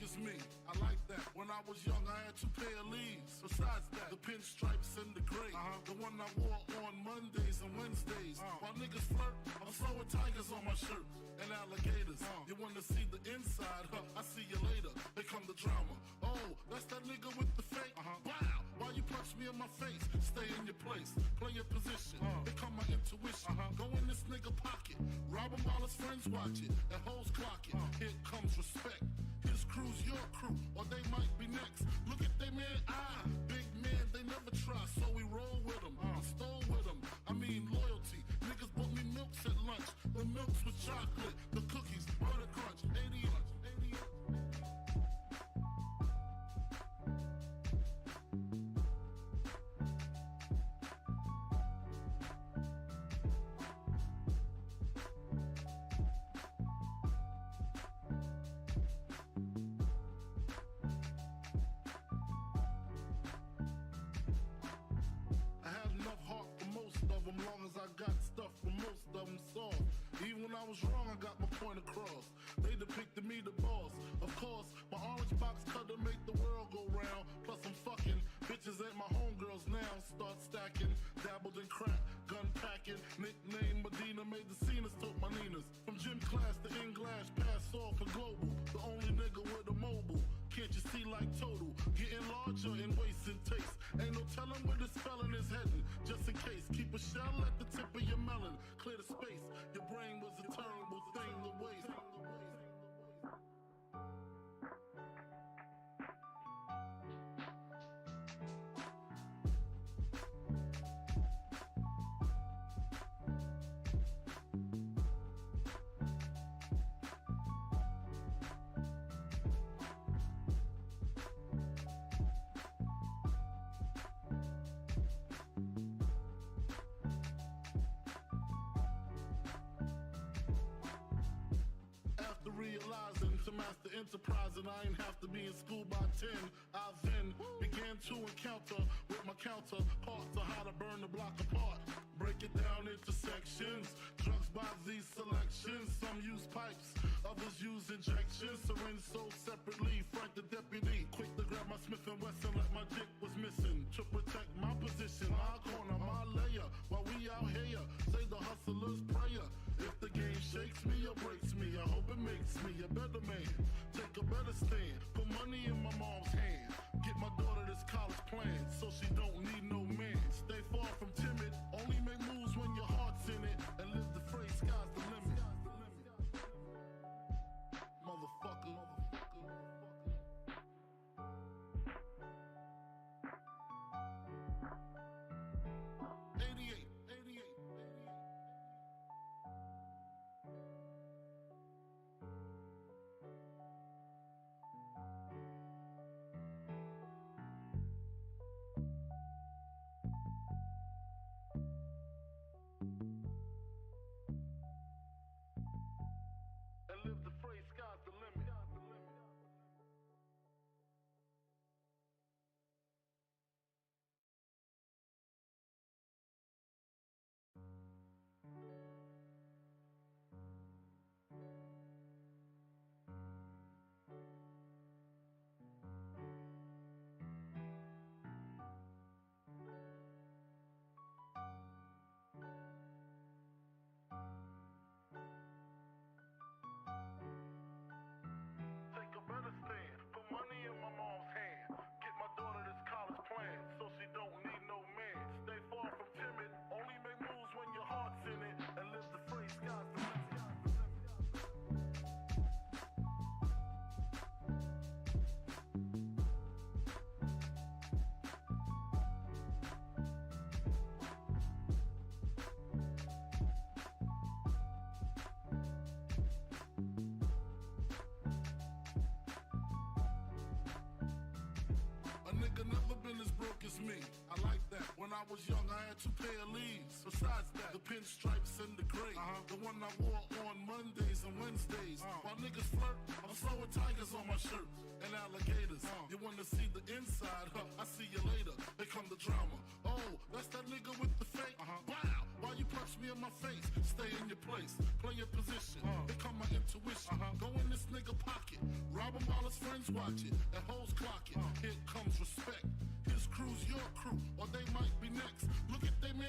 as me. I like that. When I was young, I had 2 pair of leaves. Besides that, the pinstripes and the gray. The one I wore on Mondays and Wednesdays. While niggas flirt, I'm sewing tigers on my shirt and alligators. You wanna see the inside? I see you later. Here come the drama. Oh, that's that nigga with the fake. Wow, why you punch me in my face? Stay in your place, play your position. Here come my intuition. Go in this nigga pocket, rob him while his friends watch it. And hoes clock it. Here comes respect. His crew's your crew, or they might be next. Look at they man, big man, they never try, so we roll with them. I stole with them, I mean loyalty. Niggas bought me milks at lunch. The milks with chocolate, the cookies, butter crunch, 88. Long as I got stuff for most of them soft. Even when I was wrong, I got my point across. They depicted me the boss. Of course, my orange box cutter make the world go round. Plus I'm fucking bitches ain't my homegirls now. Start stacking, dabbled in crack, gun packing. Nickname Medina, made the scenes, took my Ninas. From gym class to in-glass, pass off for global. The only nigga with a mobile. Can't you see like total? Getting larger in waist and taste. Ain't no telling where this felon is heading. Just in case, keep a shell at the tip of your melon. Clear the space. Your brain was a terrible thing to waste. Realizing to master enterprise and I ain't have to be in school by 10. I then began to encounter with my counterparts on how to burn the block apart. Break it down into sections. Drugs by these selections. Some use pipes, others use injections. Syringe sold separately. Frank the deputy, quick to grab my Smith & Wesson like my dick was missing. To protect my position, my corner, my layer. While we out here, say the hustler's prayer. If the game shakes me or breaks me, I hope it makes me a better man. Take a better stand, put money in my mom's hand. Get my daughter this college plan, so she don't need no man. Stay far from timid, only make moves when your heart's in it. And live the phrase, sky's the limit. Motherfucker. 88. And live the phrase, sky's the limit. So she don't need no man. Stay far from timid, only make moves when your heart's in it. And live the phrase, sky's the limit. Never been as broke as me. I like that. When I was young, I had 2 pair of leaves. Besides that, the pinstripes and the gray. The one I wore on Mondays and Wednesdays. While niggas flirt, I'm sewing tigers on my shirt and alligators. You wanna see the inside? I see you later. Here come the drama. Oh, that's that nigga with the fake. Wow, why you punch me in my face? Stay in your place, play your position. Here come my intuition. Go in this nigga pocket. Rob him while his friends watch it, and hoes clock it. Here comes respect. His crew's your crew, or they might be next. Look at they man,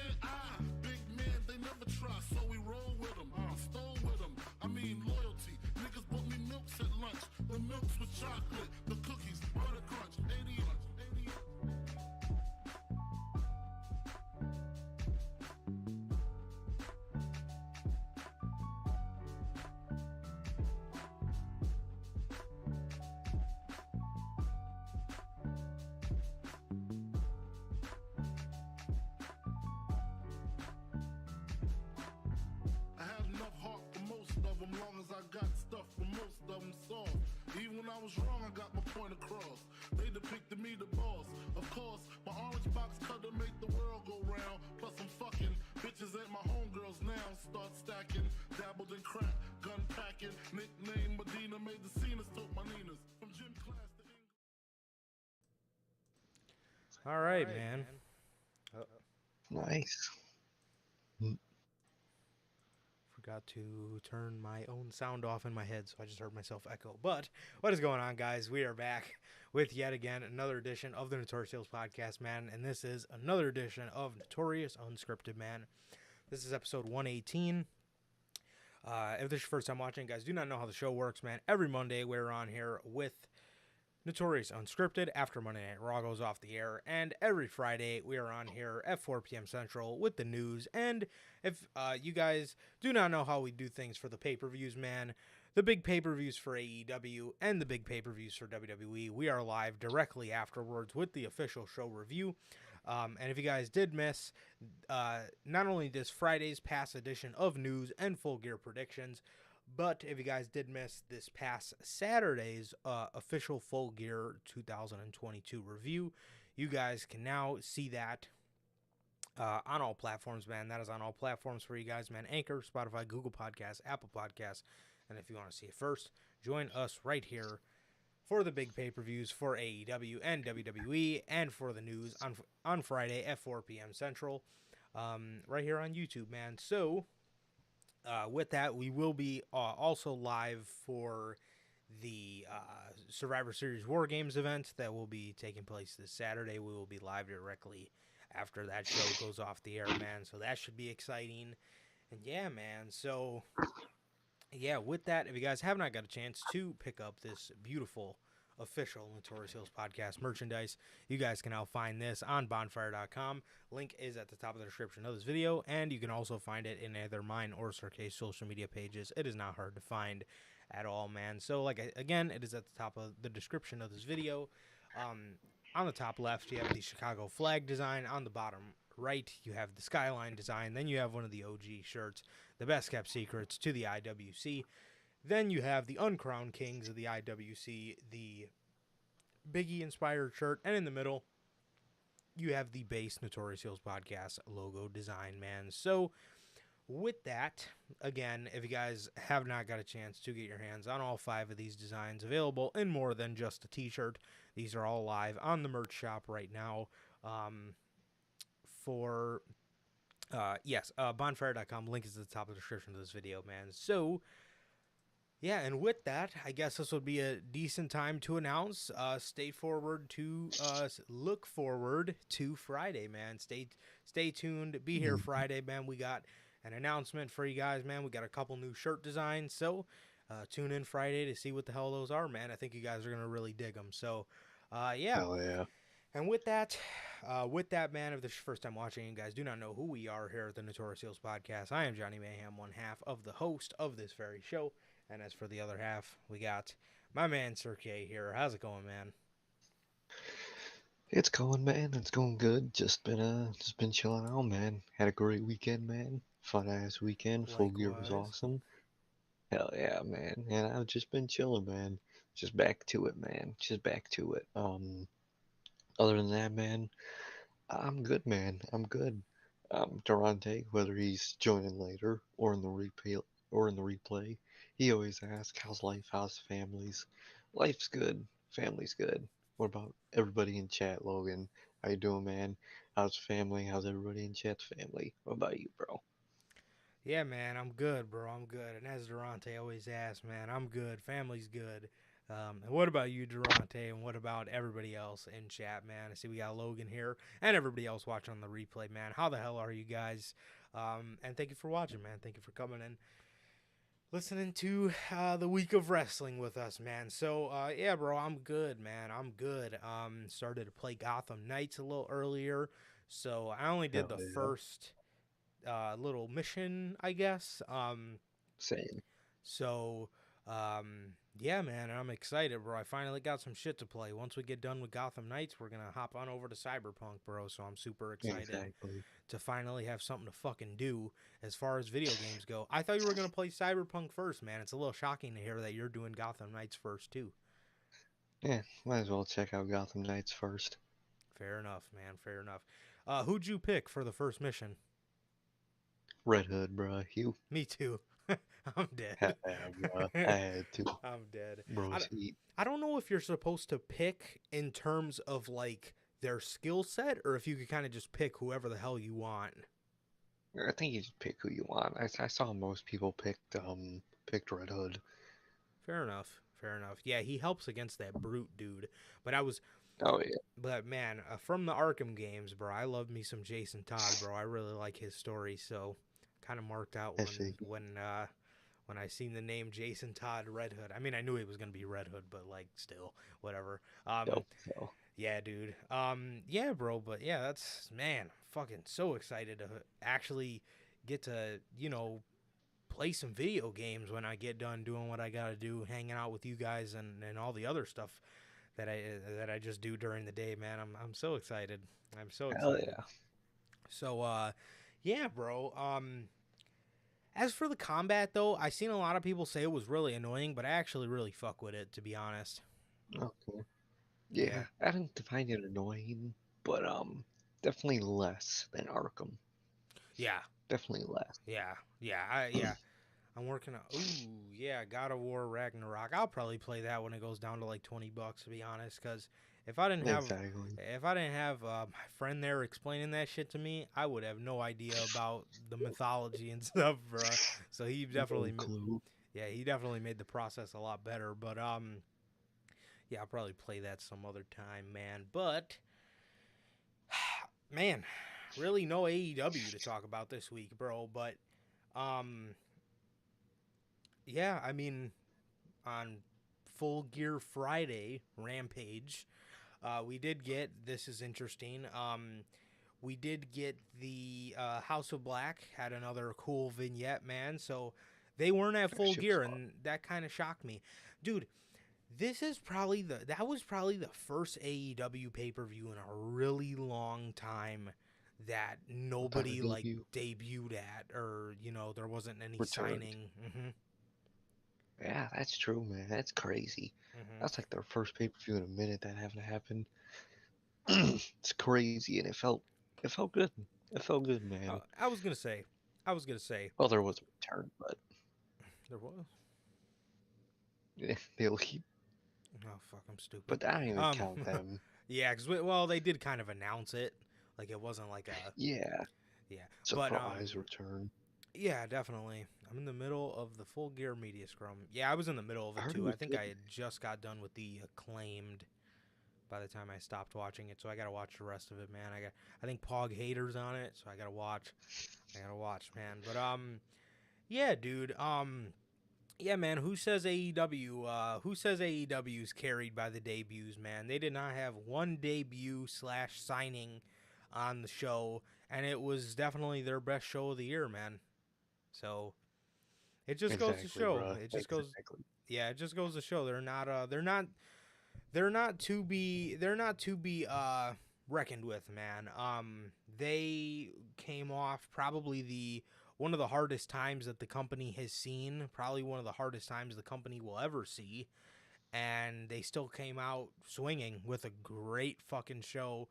big man, they never try, so we roll with them, stole with them. I mean loyalty. Niggas bought me milks at lunch. The milks with chocolate, the cookies, butter crunch, 80 lunch, 80. Long as I got stuff for most of them solved. Even when I was wrong, I got my point across. They depicted me the boss. Of course, my orange box cutter make the world go round. Plus I'm fucking bitches ain't my homegirls now. Start stacking, dabbled in crack, gun packing. Nickname Medina, made the scenes, took my Ninas. From gym class to English. All right, man. Nice. Forgot to turn my own sound off in my head, so I just heard myself echo. But what is going on, guys? We are back with yet again another edition of the Notorious podcast, man. And this is another edition of Notorious Unscripted, man. This is episode 118. If this is your first time watching, guys, do not know how the show works, man. Every Monday, we're on here with Notorious Unscripted after Monday Night Raw goes off the air, and every Friday we are on here at 4 p.m. Central with the news. And if you guys do not know how we do things for the pay-per-views, man, the big pay-per-views for AEW and the big pay-per-views for WWE, we are live directly afterwards with the official show review. And if you guys did miss not only this Friday's past edition of news and full gear predictions, but if you guys did miss this past Saturday's official Full Gear 2022 review, you guys can now see that on all platforms, man. That is on all platforms for you guys, man. Anchor, Spotify, Google Podcasts, Apple Podcasts. And if you want to see it first, join us right here for the big pay-per-views for AEW and WWE and for the news on Friday at 4 p.m. Central right here on YouTube, man. So with that, we will be also live for the Survivor Series War Games event that will be taking place this Saturday. We will be live directly after that show goes off the air, man. So that should be exciting. And yeah, man. So yeah, with that, if you guys have not got a chance to pick up this beautiful official Notorious Hills podcast merchandise, you guys can now find this on bonfire.com. Link is at the top of the description of this video, and you can also find it in either mine or Sirke's social media pages. It is not hard to find at all, man. So again, it is at the top of the description of this video. On the top left, you have the Chicago flag design. On the bottom right, you have the skyline design. Then you have one of the OG shirts, the best kept secrets to the IWC. Then you have the Uncrowned Kings of the IWC, the Biggie-inspired shirt, and in the middle, you have the base Notorious Hills podcast logo design, man. So, with that, again, if you guys have not got a chance to get your hands on all 5 of these designs available in more than just a t-shirt, these are all live on the merch shop right now. Bonfire.com, link is at the top of the description of this video, man. So, yeah, and with that, I guess this would be a decent time to announce. Look forward to Friday, man. Stay tuned. Be here Friday, man. We got an announcement for you guys, man. We got a couple new shirt designs, so tune in Friday to see what the hell those are, man. I think you guys are gonna really dig them. So, yeah. Hell yeah. And with that, man, if this is your first time watching, you guys do not know who we are here at the Notorious Hills podcast. I am Johnny Mayhem, one half of the host of this very show. And as for the other half, we got my man Sirke here. How's it going, man? It's going, man. It's going good. Just been chilling out, man. Had a great weekend, man. Fun ass weekend. Full gear was awesome. Hell yeah, man. And I've just been chilling, man. Just back to it, man. Just back to it. Other than that, man, I'm good, man. I'm good. Durante, whether he's joining later or in the replay, he always asks, "How's life? How's families?" Life's good. Family's good. What about everybody in chat, Logan? How you doing, man? How's family? How's everybody in chat's family? What about you, bro? Yeah, man, I'm good, bro. I'm good. And as Durante always asks, man, I'm good. Family's good. And what about you, Durante? And what about everybody else in chat, man? I see we got Logan here and everybody else watching on the replay, man. How the hell are you guys? And thank you for watching, man. Thank you for coming in, listening to the week of wrestling with us, man. So yeah, bro, I'm good, man. I'm good. Started to play Gotham Knights a little earlier, so I only did Hell the yeah. first little mission, I guess. Same. So yeah, man, I'm excited, bro. I finally got some shit to play. Once we get done with Gotham Knights, we're gonna hop on over to Cyberpunk, bro. So I'm super excited Exactly. to finally have something to fucking do as far as video games go. I thought you were going to play Cyberpunk first, man. It's a little shocking to hear that you're doing Gotham Knights first, too. Yeah, might as well check out Gotham Knights first. Fair enough, man. Fair enough. Who'd you pick for the first mission? Red Hood, bro. You. Me too. I'm dead. Yeah, bro. I had to. I'm dead. Bro, see. I don't know if you're supposed to pick in terms of, like, their skill set, or if you could kind of just pick whoever the hell you want. I think you just pick who you want. I saw most people picked Red Hood. Fair enough. Fair enough. Yeah, he helps against that brute dude. But Oh yeah. But man, from the Arkham games, bro, I love me some Jason Todd, bro. I really like his story, so kind of marked out when I seen the name Jason Todd Red Hood. I mean, I knew he was gonna be Red Hood, but like, still, whatever. Dope. So. Yeah, dude. Yeah, bro. But yeah, that's, man, fucking so excited to actually get to, play some video games when I get done doing what I gotta do, hanging out with you guys and all the other stuff that I just do during the day, man. I'm so excited. I'm so excited. Hell yeah. So yeah, bro. As for the combat though, I seen a lot of people say it was really annoying, but I actually really fuck with it, to be honest. Okay. Yeah, I didn't find it annoying, but definitely less than Arkham. Yeah. Definitely less. Yeah. I'm working on. Ooh, yeah, God of War Ragnarok. I'll probably play that when it goes down to like $20, to be honest. Because if I didn't have my friend there explaining that shit to me, I would have no idea about the mythology and stuff, bro. So he definitely, he definitely made the process a lot better. But yeah, I'll probably play that some other time, man. But man, really no AEW to talk about this week, bro. But yeah, I mean, on Full Gear Friday, Rampage, we did get, this is interesting, we did get the House of Black, had another cool vignette, man, so they weren't at Full Gear, and that kind of shocked me. Dude, that was probably the first AEW pay-per-view in a really long time that nobody, like, debuted at, or, there wasn't any signing. Mm-hmm. Yeah, that's true, man. That's crazy. Mm-hmm. That's like their first pay-per-view in a minute that haven't happened. It's crazy, and it felt good. It felt good, man. I was gonna say. Well, there was a return, but there was. Yeah, they'll keep. Oh fuck, I'm stupid. But I don't even count them. Yeah, because they did kind of announce it, like it wasn't like a. Yeah. Surprise return. Yeah, definitely. I'm in the middle of the Full Gear Media Scrum. Yeah, I was in the middle of it too. I think I had just got done with the Acclaimed by the time I stopped watching it, so I gotta watch the rest of it, man. I think Pog Hater's on it, so I gotta watch, man. But yeah, dude. Yeah, man. Who says AEW? Who says AEW's carried by the debuts, man? They did not have one debut / signing on the show, and it was definitely their best show of the year, man. So it just goes to show. Bro. It just goes. Yeah, it just goes to show they're not to be reckoned with, man. They came off probably one of the hardest times that the company has seen, probably one of the hardest times the company will ever see, and they still came out swinging with a great fucking show.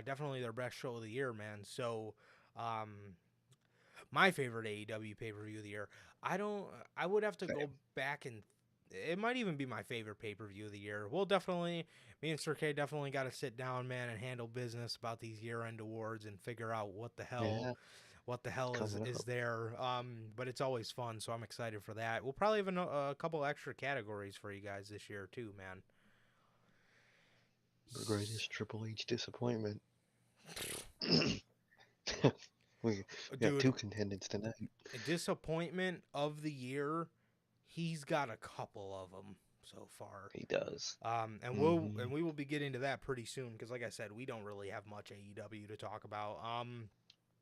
Definitely their best show of the year, man. So, my favorite AEW pay-per-view of the year. I would have to go back and it might even be my favorite pay-per-view of the year. Me and Sir K definitely got to sit down, man, and handle business about these year-end awards and figure out what the hell what the hell is coming is up. there. But it's always fun, so I'm excited for that. We'll probably have a couple extra categories for you guys this year too, man. The greatest Triple H disappointment. We got Dude, two contenders tonight. disappointment of the year. He's got a couple of them so far. He does. And Hmm we will be getting to that pretty soon because, like I said, we don't really have much AEW to talk about.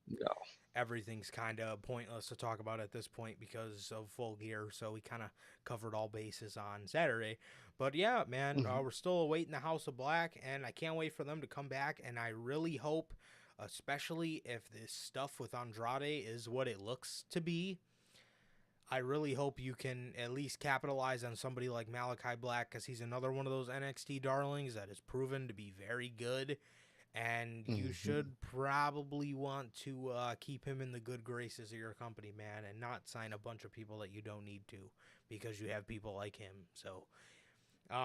No. Everything's kind of pointless to talk about at this point because of Full Gear. So we kind of covered all bases on Saturday. But yeah, man, hmm we're still awaiting the House of Black, and I can't wait for them to come back. And I really hope, especially if this stuff with Andrade is what it looks to be, I really hope you can at least capitalize on somebody like Malachi Black because he's another one of those NXT darlings that is proven to be very good. And you hmm should probably want to keep him in the good graces of your company, man, and not sign a bunch of people that you don't need to because you have people like him. So,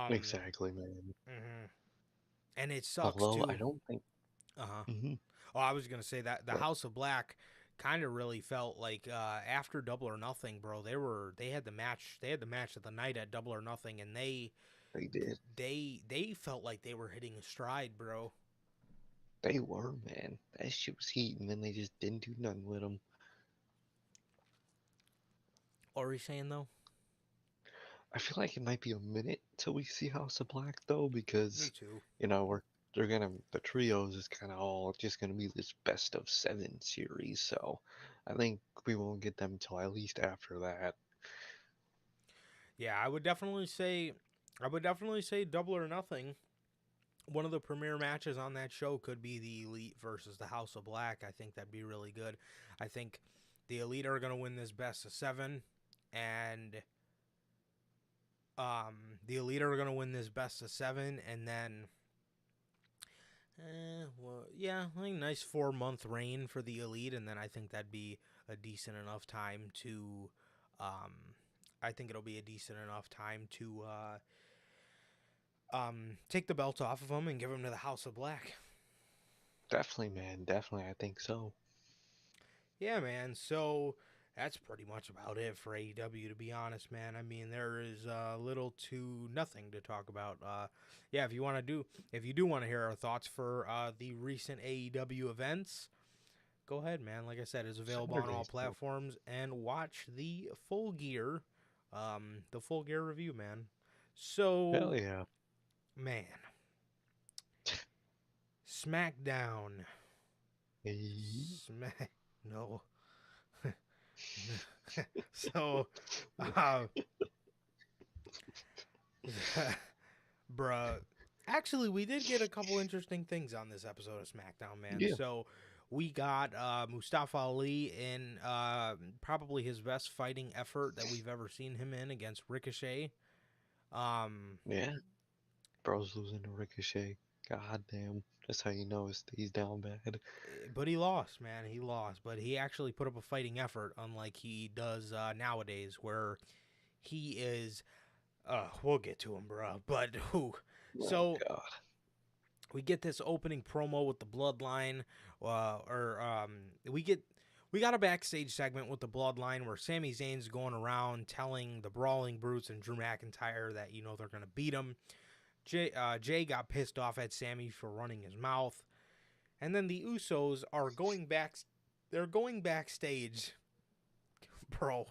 Exactly, man. mhm. And it sucks Although I too. don't think. Uh huh. Hmm Oh, I was gonna say that the But House of Black kind of really felt like after Double or Nothing, bro. They had the match. They had the match of the night at Double or Nothing, and they did. they felt like they were hitting a stride, bro. They were, man. That shit was heat, and then they just didn't do nothing with them. What were you saying though? I feel like it might be a minute till we see House of Black, though, Me because, too. they're gonna, the trios is kind of all just gonna be this best of seven series, so I think we won't get them till at least after that. Yeah, I would definitely say Double or Nothing. One of the premier matches on that show could be the Elite versus the House of Black. I think that'd be really good. I think the Elite are going to win this best of 7 and the Elite are going to win this best of 7 and then well, yeah, like nice 4-month reign for the Elite, and then I think that'd be a decent enough time to, um, I think it'll be a decent enough time to take the belt off of them and give them to the House of Black. Definitely, man. Definitely, I think so. Yeah, man. So that's pretty much about it for AEW, to be honest, man. I mean, there is little to nothing to talk about. Yeah, if you do want to hear our thoughts for the recent AEW events, go ahead, man. Like I said, it's available on all Saturdays, though. platforms, and watch the Full Gear review, man. Hell So, yeah. man, SmackDown. Hey. Smack. No. So, uh, bruh. Actually, we did get a couple interesting things on this episode of SmackDown, man. Yeah. So, we got Mustafa Ali in probably his best fighting effort that we've ever seen him in against Ricochet. Um, Yeah. Bro's losing to Ricochet. God damn. That's how you know he's down bad. but he lost, man. He lost, but he actually put up a fighting effort, unlike he does nowadays, where he is. We'll get to him, bro. But who? Oh, So God. we get this opening promo with the Bloodline, we got a backstage segment with the Bloodline where Sami Zayn's going around telling the Brawling Brutes and Drew McIntyre that they're gonna beat him. Jay got pissed off at Sami for running his mouth, and then the Usos are going back. They're going backstage, bro.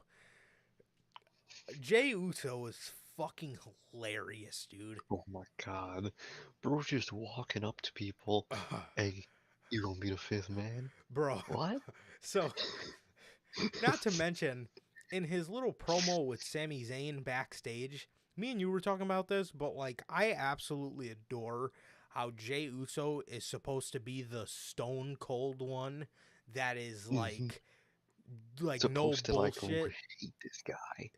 Jay Uso is fucking hilarious, dude. Oh my God. Bro's just walking up to people. Hey, you gonna be the fifth man? Bro. What? So, not to mention, in his little promo with Sami Zayn backstage, me and you were talking about this, but like, I absolutely adore how Jay Uso is supposed to be the stone cold one that is Hmm like no Supposed to like bullshit. hate this guy.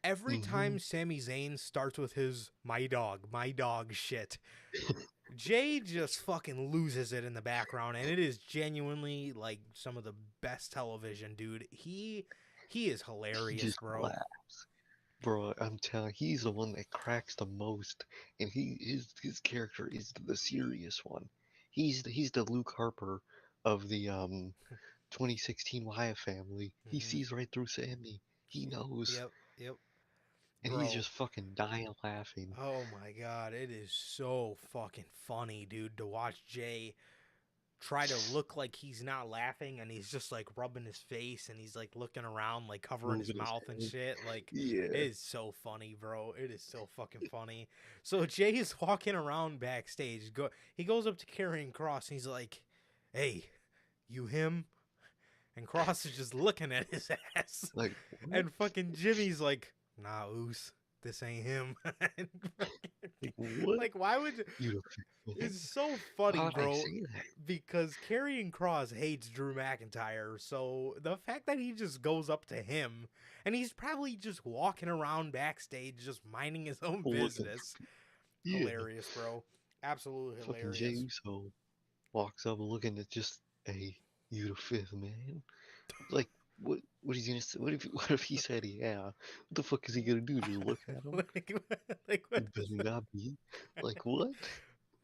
Every Hmm time Sami Zayn starts with his my dog shit, Jay just fucking loses it in the background, and it is genuinely like some of the best television, dude. He is He hilarious, just bro. laughs. Bro, I'm telling he's the one that cracks the most, and his character is the serious one. He's the Luke Harper of the 2016 Wyatt family. He sees right through Sammy. He knows. Yep. And he's Bro. just fucking dying laughing. Oh my god, it is so fucking funny, dude, to watch Jay try to look like he's not laughing and he's just like rubbing his face and he's like looking around like covering his Moving his mouth and head. shit. Like, Yeah. it is so funny, bro. It is so fucking funny. So Jay is walking around backstage. He goes up to Karrion Kross and he's like, "Hey, you him?" And Kross is just looking at his ass. Like, what? And fucking Jimmy's like, "Nah, Oos, this ain't him." Like, what? Like, why would You it's so funny, Why would I bro, say that? because Karrion Kross hates Drew McIntyre, so the fact that he just goes up to him, and he's probably just walking around backstage, just minding his own Looking- business. Yeah. Hilarious, bro. Absolutely Fucking Jey hilarious. Uso walks up looking at just, hey, you the fifth man. Like, what is he gonna say? What if he said yeah? What the fuck is he gonna do? Just look at him? Like, what Better not be. Like, what?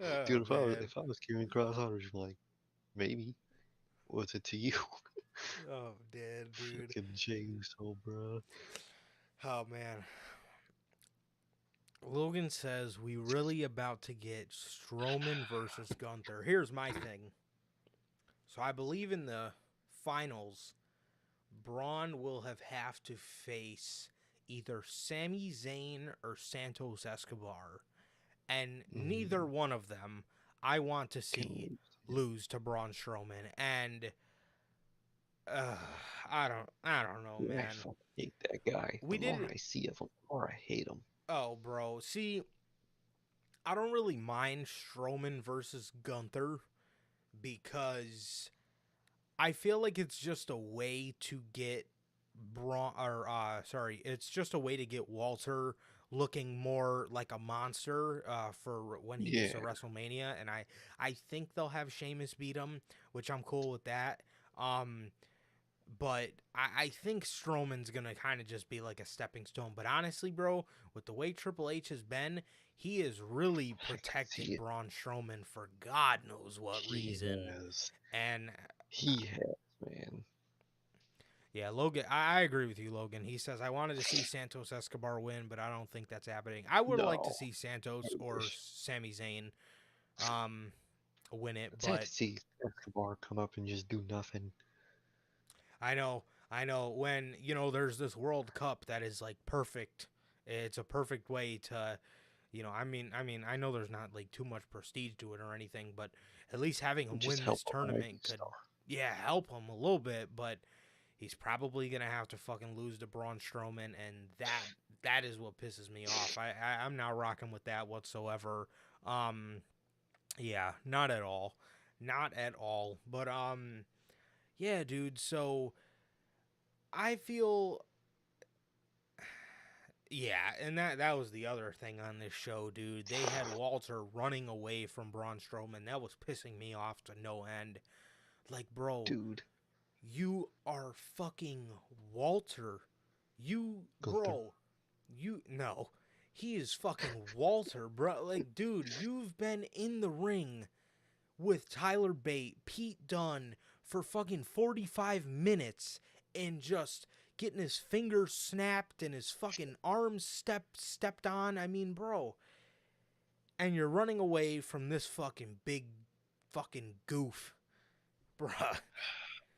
oh, Dude, man. if I was Karrion Kross, I would just be like, maybe. What's it to you? Oh, dead, dude. Fucking Jey Uso, bro. Oh, man. Logan says, we really about to get Strowman versus Gunther. Here's my thing. So I believe in the finals, Braun will have to face either Sami Zayn or Santos Escobar. And neither one of them I want to see lose to Braun Strowman. And I don't know, Dude, man. I fucking hate that guy. The more I see of him, the more I hate him. Oh, bro. See, I don't really mind Strowman versus Gunther because I feel like it's just a way to get it's just a way to get Walter looking more like a monster for when he gets to WrestleMania, and I think they'll have Sheamus beat him, which I'm cool with that. But I think Strowman's going to kind of just be like a stepping stone. But honestly, bro, with the way Triple H has been, he has really protected Braun Strowman for God knows what reason. And he has, man. Yeah, Logan, I agree with you, Logan. He says, I wanted to see Santos Escobar win, but I don't think that's happening. I would like to see Santos or Sami Zayn win it. It's sad to see Escobar come up and just do nothing. I know. When, there's this World Cup that is, like, perfect. It's a perfect way to, I know there's not, like, too much prestige to it or anything, but at least having him win this tournament could, help him a little bit, but he's probably going to have to fucking lose to Braun Strowman, and that is what pisses me off. I'm not rocking with that whatsoever. Yeah, not at all. Not at all. But, yeah, dude, so I feel... Yeah, and that was the other thing on this show, dude. They had Walter running away from Braun Strowman. That was pissing me off to no end. Like, bro... Dude. You are fucking Walter. No. He is fucking Walter, bro. Like, dude, you've been in the ring with Tyler Bate, Pete Dunne for fucking 45 minutes and just getting his fingers snapped and his fucking arms stepped on. I mean, bro. And you're running away from this fucking big fucking goof. Bruh.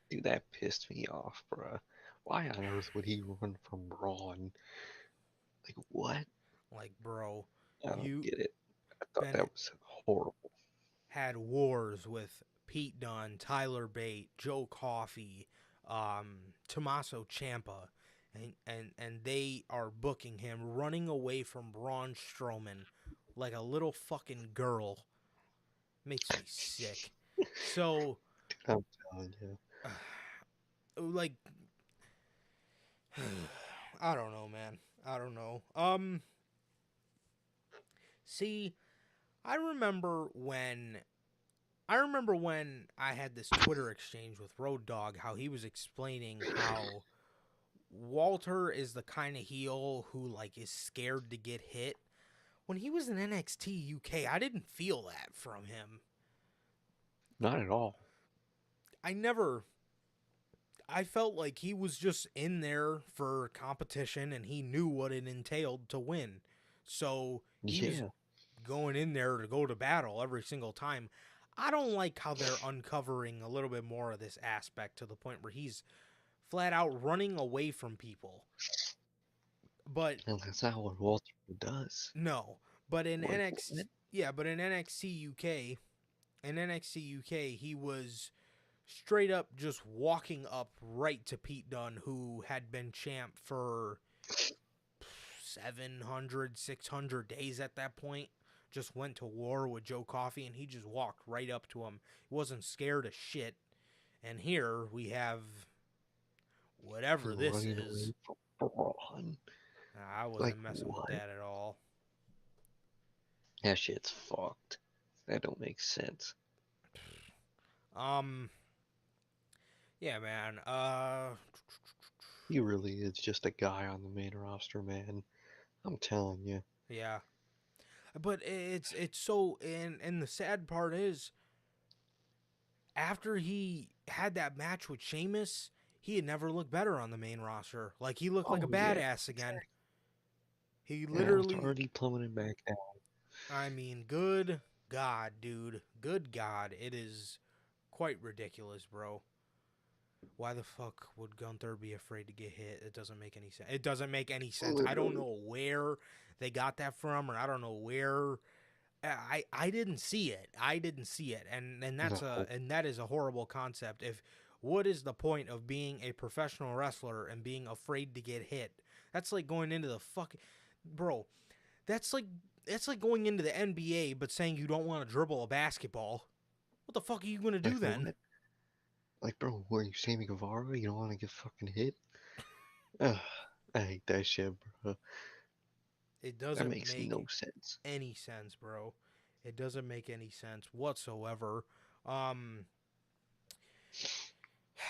Dude, that pissed me off, bruh. Why on earth would he run from Braun? Like, what? Like, bro. I don't get it. I thought that was horrible. Had wars with Pete Dunne, Tyler Bate, Joe Coffey, Tommaso Ciampa, and they are booking him running away from Braun Strowman like a little fucking girl. Makes me sick. So... I'm telling you. Like, I don't know, man. I don't know. See, I remember when I had this Twitter exchange with Road Dogg, how he was explaining how Walter is the kind of heel who, like, is scared to get hit. When he was in NXT UK, I didn't feel that from him. Not at all. I never I felt like he was just in there for competition and he knew what it entailed to win. So he was Yeah. going in there to go to battle every single time. I don't like how they're uncovering a little bit more of this aspect to the point where he's flat out running away from people. But And that's not what Walter does. no, but in Wait, NXT, what? yeah, but in NXT UK, he was straight up just walking up right to Pete Dunne, who had been champ for 700, 600 days at that point. Just went to war with Joe Coffey, and he just walked right up to him. He wasn't scared of shit. And here we have whatever this Running is. away from Braun. I wasn't Like, messing with what? that at all. That shit's fucked. That don't make sense. Um, yeah, man. He really is just a guy on the main roster, man. I'm telling you. Yeah. But it's so, and the sad part is, after he had that match with Sheamus, he had never looked better on the main roster. Like, he looked like a Oh, yeah. badass again. He Yeah, it's literally, already plummeting back down. I mean, good God, dude. Good God. It is quite ridiculous, bro. Why the fuck would Gunther be afraid to get hit? It doesn't make any sense. It doesn't make any sense. I don't Literally. know where they got that from, or I don't know where. I didn't see it. I didn't see it, and No. that is a horrible concept. If what is the point of being a professional wrestler and being afraid to get hit? That's like going into the fucking bro. That's like going into the NBA but saying you don't want to dribble a basketball. What the fuck are you gonna do Like, then? what? Like, bro, were you Sammy Guevara? You don't want to get fucking hit? Ugh, I hate that shit, bro. It That doesn't makes make no sense. any sense, bro. It doesn't make any sense whatsoever. Um,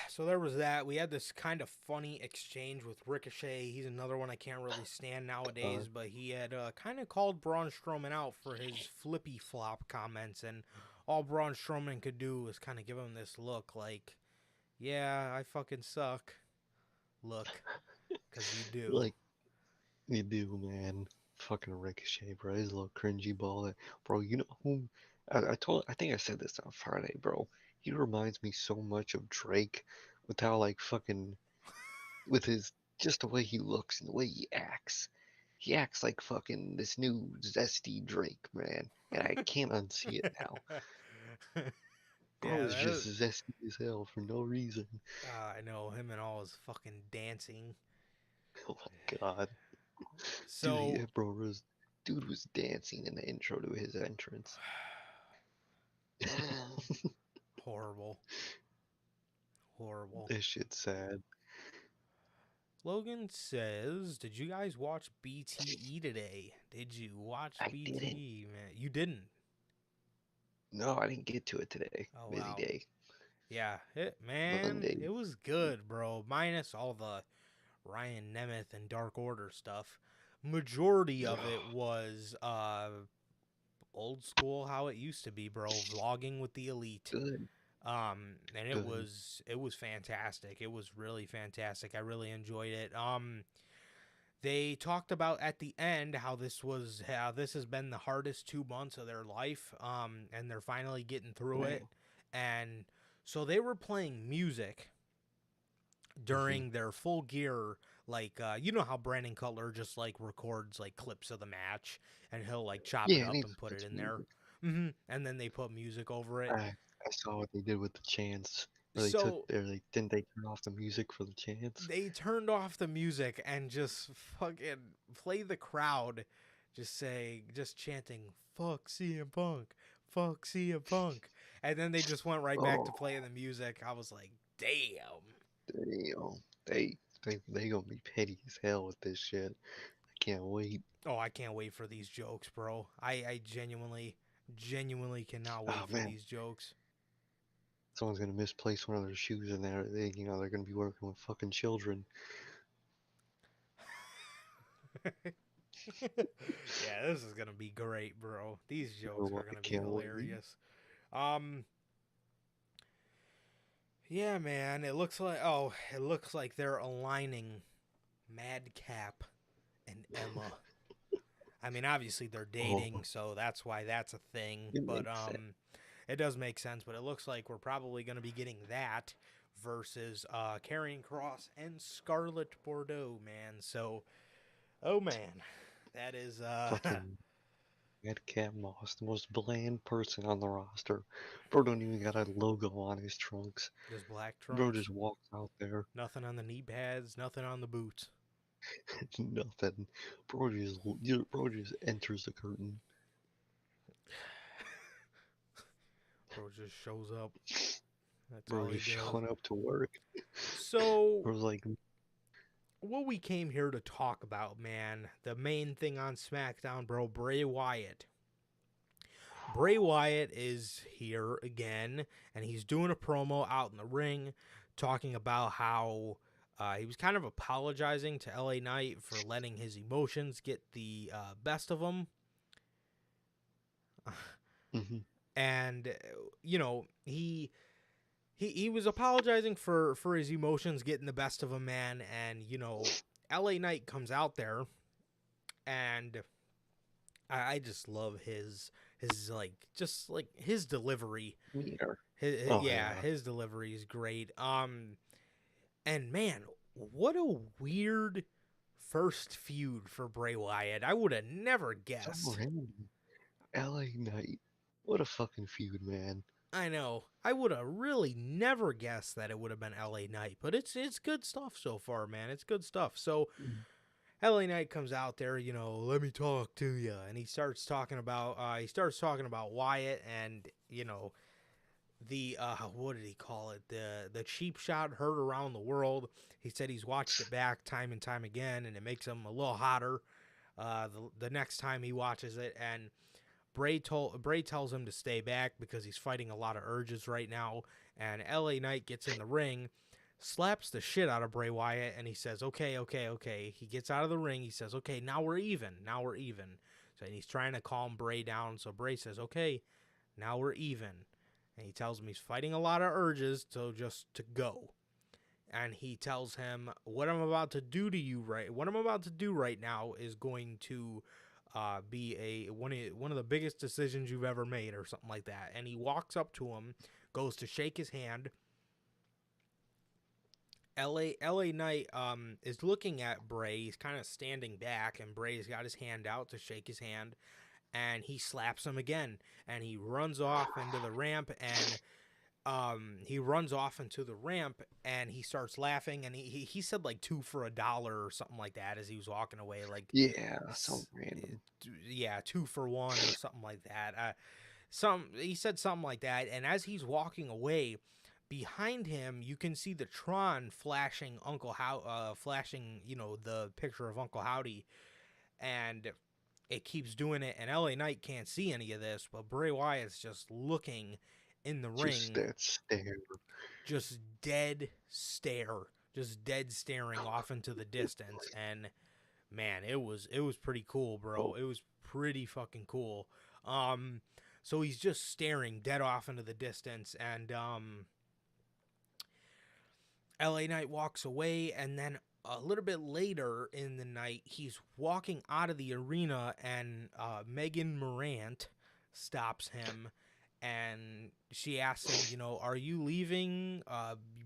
so there was that. We had this kind of funny exchange with Ricochet. He's another one I can't really stand nowadays, but he had kind of called Braun Strowman out for his flippy flop comments, and all Braun Strowman could do was kind of give him this look like, yeah, I fucking suck. Look, because you do. Like, you do, man. Fucking Ricochet, bro. His little cringy ball. Bro, you know who? I think I said this on Friday, bro. He reminds me so much of Drake with how, like, fucking, with his, just the way he looks and the way he acts. He acts like fucking this new zesty Drake, man. And I can't unsee it now. Bro Yeah, is that is, just zesty as hell for no reason. I know him and all his fucking dancing. Oh my god. Dude, So dude was dancing in the intro to his entrance. horrible, horrible. This shit's sad. Logan says, "Did you guys watch BTE today? Did you watch I didn't. BTE, man? You didn't. No, I didn't get to it today. Oh Busy wow. day. Yeah, man, Monday. it was good, bro. Minus all the Ryan Nemeth and Dark Order stuff. Majority of it was old school how it used to be, bro. Vlogging with the elite. Good. And it Good. was fantastic. It was really fantastic. I really enjoyed it. They talked about at the end how this has been the hardest 2 months of their life. And they're finally getting through Man. it. And so they were playing music during their Full Gear, like you know how Brandon Cutler just like records like clips of the match and he'll like chop it Yeah, up and and put it it's in there. music. And then they put music over it. I saw what they did with the chants. Where So didn't they turn off the music for the chants? they turned off the music and just fucking play the crowd just chanting fuck CM Punk, fuck CM Punk. And then they just went right back to Oh, playing the music. I was like, damn. damn. They gonna be petty as hell with this shit. I can't wait. Oh, I can't wait for these jokes, bro. I genuinely cannot wait Oh for man, these jokes. someone's gonna misplace one of their shoes in there. They're gonna be working with fucking children. Yeah, this is gonna be great, bro. These jokes are I gonna be can't wait. hilarious. Um, Yeah, man. It looks like they're aligning Madcap and Emma. I mean, obviously they're Oh, dating, so that's why that's a thing. it But makes sense. it does make sense. But it looks like we're probably going to be getting that versus Karrion Cross and Scarlett Bordeaux, man. So, oh man, that is Fucking Madcap Moss, the most bland person on the roster. Bro don't even got a logo on his trunks. just black Bro trunks, just walks out there, nothing on the knee pads, nothing on the boots. nothing. Bro just enters the curtain. Bro just shows up. That's Bro all he just does. showing up to work. So, Bro's like, what we came here to talk about, man, the main thing on SmackDown, bro, Bray Wyatt. Bray Wyatt is here again, and he's doing a promo out in the ring talking about how he was kind of apologizing to LA Knight for letting his emotions get the best of him. mm-hmm. And, you know, he was apologizing for his emotions getting the best of him, man. And, you know, LA Knight comes out there, and I just love his like just like his delivery. Meter. Oh yeah. His delivery is great. And man, what a weird first feud for Bray Wyatt. I would have never So guessed. random. LA Knight. What a fucking feud, man. I know. I would have really never guessed that it would have been LA Knight, but it's good stuff so far, man. It's good stuff. So Mm. LA Knight comes out there, you know, let me talk to you, and he starts talking about Wyatt, and you know, the what did he call it, the cheap shot heard around the world. He said he's watched it back time and time again, and it makes him a little hotter the next time he watches it. And Bray tells him to stay back because he's fighting a lot of urges right now. And LA Knight gets in the ring, slaps the shit out of Bray Wyatt, and he says, okay, okay, okay. He gets out of the ring. He says, okay, now we're even. Now we're even. So, and he's trying to calm Bray down. So Bray says, okay, now we're even. And he tells him he's fighting a lot of urges, so just to go. And he tells him, what I'm about to do right now is going to be one of the biggest decisions you've ever made, or something like that. And he walks up to him, goes to shake his hand. LA Knight is looking at Bray. He's kind of standing back, and Bray's got his hand out to shake his hand, and he slaps him again, and he runs off into the ramp, and he starts laughing, and he said like $2 for $1 or something like that as he was walking away, like Yeah, so random. yeah, 2 for 1 or something like that. He said something like that, and as he's walking away, behind him you can see the Tron flashing flashing, you know, the picture of Uncle Howdy, and it keeps doing it, and LA Knight can't see any of this, but Bray Wyatt's just looking in the Just ring, that stare. just dead staring off into the distance. And man, it was pretty cool, bro. Oh, It was pretty fucking cool. So he's just staring dead off into the distance, and LA Knight walks away, and then a little bit later in the night, he's walking out of the arena, and Megan Morant stops him, and she asks him, you know, are you leaving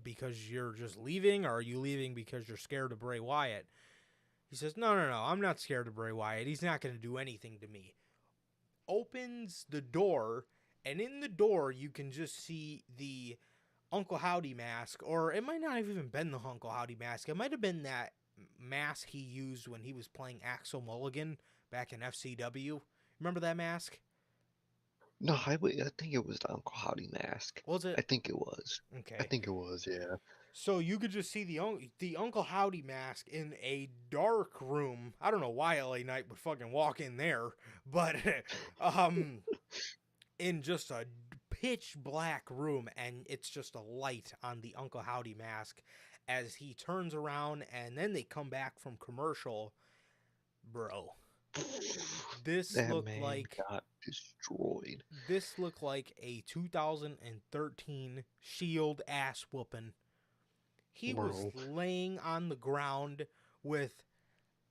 because you're just leaving, or are you leaving because you're scared of Bray Wyatt? He says, no, I'm not scared of Bray Wyatt. He's not going to do anything to me. Opens the door, and in the door, you can just see the Uncle Howdy mask, or it might not have even been the Uncle Howdy mask. It might have been that mask he used when he was playing Axel Mulligan back in FCW. Remember that mask? no, I think it was the Uncle Howdy mask. Was it? I think it was. I Okay. think it was, yeah. So you could just see the Uncle Howdy mask in a dark room. I don't know why LA Knight would fucking walk in there, but in just a pitch black room, and it's just a light on the Uncle Howdy mask as he turns around, and then they come back from commercial. Bro, This That looked man like got destroyed. this looked like a 2013 Shield ass whooping. He was Bro. laying on the ground with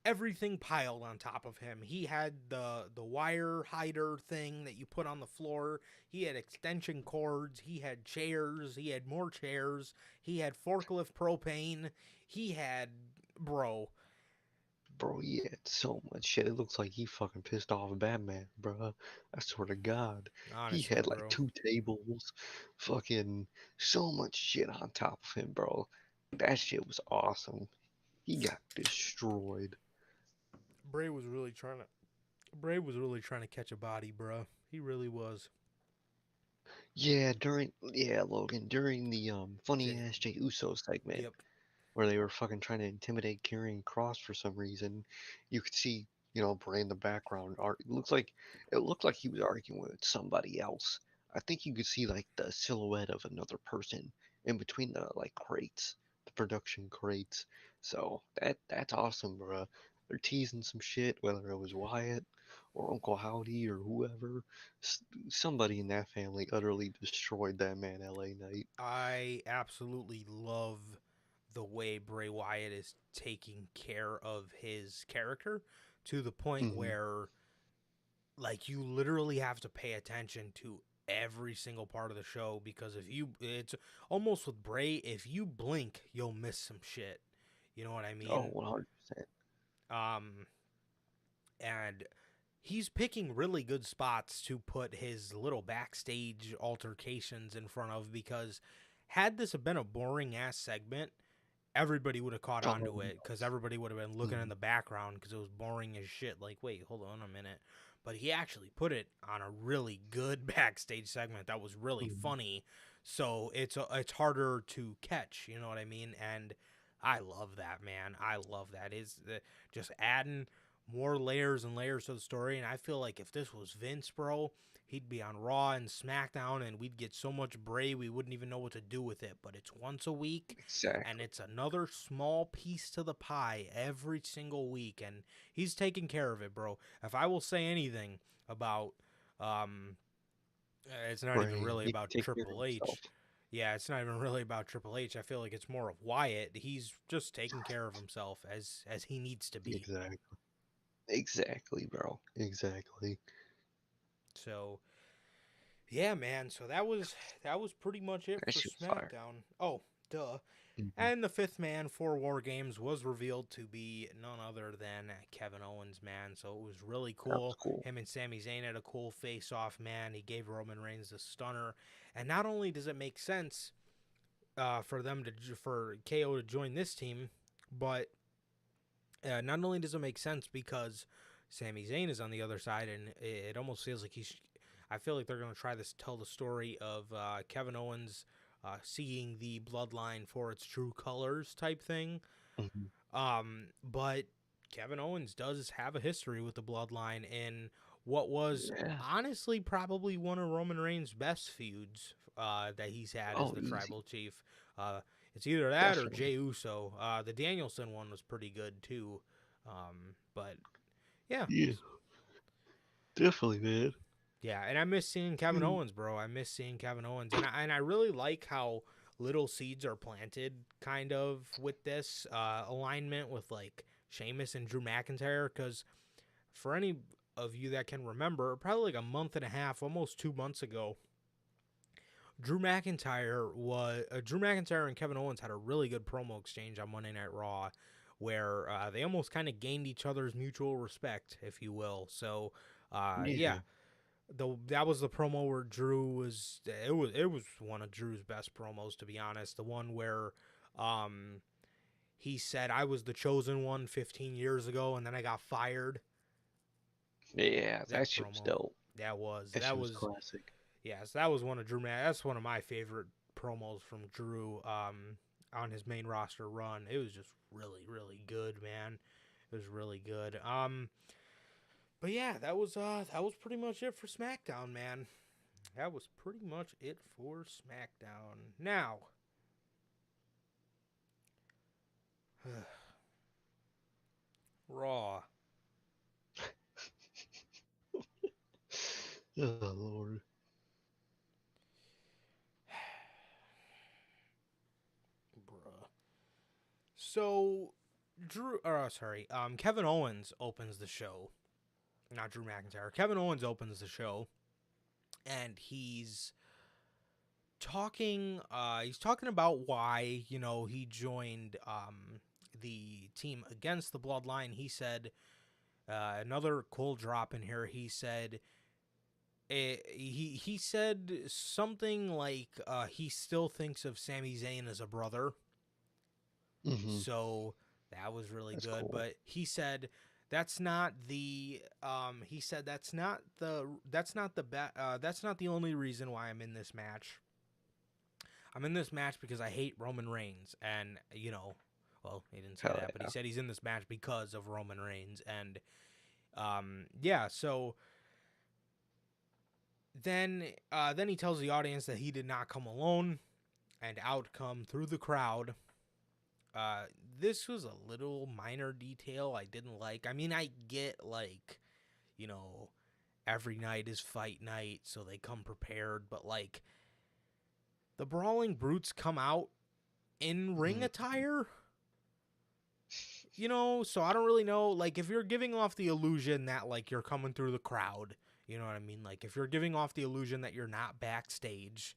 everything piled on top of him. He had the wire hider thing that you put on the floor. He had extension cords. He had chairs. He had more chairs. He had forklift propane. He had, bro. Bro, he had so much shit. It looks like he fucking pissed off Batman, bro. I swear to God. He Honestly, had like bro. 2 tables, fucking so much shit on top of him, bro. That shit was awesome. He got destroyed. Bray was really trying to catch a body, bro. He really was. Yeah, Logan, during the funny J- ass Jey Uso segment yep. where they were fucking trying to intimidate Karrion Cross for some reason, you could see, Bray in the background. It looked like he was arguing with somebody else. I think you could see like the silhouette of another person in between the like crates, the production crates. So that's awesome, bruh. They're teasing some shit, whether it was Wyatt or Uncle Howdy or whoever. Somebody in that family utterly destroyed that man LA Knight. I absolutely love the way Bray Wyatt is taking care of his character to the point Hmm. where like you literally have to pay attention to every single part of the show because it's almost with Bray, if you blink, you'll miss some shit. You know what I Oh, mean? 100%. Um and he's picking really good spots to put his little backstage altercations in front of because had this have been a boring ass segment, everybody would have caught on Oh, to it because everybody would have been looking in mhm. the background because it was boring as shit. Like, wait, hold on a minute. But he actually put it on a really good backstage segment that was really Mhm. funny. So it's harder to catch. You know what I mean? And I love that, man. I love that. Is just adding more layers and layers to the story. And I feel like if this was Vince, bro, he'd be on Raw and SmackDown, and we'd get so much Bray we wouldn't even know what to do with it. But it's once a week, and Exactly. it's another small piece to the pie every single week, and he's taking care of it, bro. If I will say anything about, um, it's not even Bray, really he can about take care of Triple himself. H. Yeah, it's not even really about Triple H. I feel like it's more of Wyatt. He's just taking care of himself as he needs to be. Exactly. Exactly, bro. Exactly. So yeah, man. So that was pretty much it That for shit was fire. SmackDown. Oh, duh. Hmm. And the fifth man for War Games was revealed to be none other than Kevin Owens, man. So it was really That was cool. cool. Him and Sami Zayn had a cool face-off, man. He gave Roman Reigns a stunner. And not only does it make sense for KO to join this team, but not only does it make sense because Sami Zayn is on the other side, and it almost feels like I feel like they're going to tell the story of Kevin Owens seeing the bloodline for its true colors type thing. Hmm. But Kevin Owens does have a history with the bloodline in what was Yeah. honestly probably one of Roman Reigns' best feuds that he's had as Oh, the easy. tribal chief. Uh, it's either that or Definitely. Jey Uso. The Danielson one was pretty good too. But yeah, Yeah. Definitely, man. yeah, and I miss seeing Kevin Mm. Owens, bro. I miss seeing Kevin Owens, and I really like how little seeds are planted, kind of with this alignment with like Sheamus and Drew McIntyre. Because for any of you that can remember, probably like a month and a half, almost 2 months ago, Drew McIntyre and Kevin Owens had a really good promo exchange on Monday Night Raw, where they almost kind of gained each other's mutual respect, if you will. So, yeah, Yeah. that was the promo where it was one of Drew's best promos, to be honest. The one where um he said I was the chosen one 15 years ago and then I got fired. Yeah, That that shit was promo. dope. That was That that shit was was classic. yes, that was one of that's one of my favorite promos from Drew on his main roster run. It was just really really good, man. It was really good. But yeah, that was pretty much it for SmackDown, man. That was pretty much it for SmackDown. Now, Raw. Oh Lord. Bruh. So, Kevin Owens opens the show. Not Drew McIntyre. Kevin Owens opens the show, and he's talking. He's talking about why he joined the team against the Bloodline. He said another cool drop in here. He said. He said something like he still thinks of Sami Zayn as a brother. Mm-hmm. So that was really That's good. cool. But he said that's not the that's not the only reason why I'm in this match. I'm in this match because I hate Roman Reigns, and well, he didn't say Hell that, but he yeah. said he's in this match because of Roman Reigns, and so then he tells the audience that he did not come alone, and out come through the crowd. This was a little minor detail I didn't like. I mean, I get like, every night is fight night, so they come prepared, but like the Brawling Brutes come out in ring attire. So I don't really know. Like, if you're giving off the illusion that like you're coming through the crowd, you know what I mean? Like, if you're giving off the illusion that you're not backstage,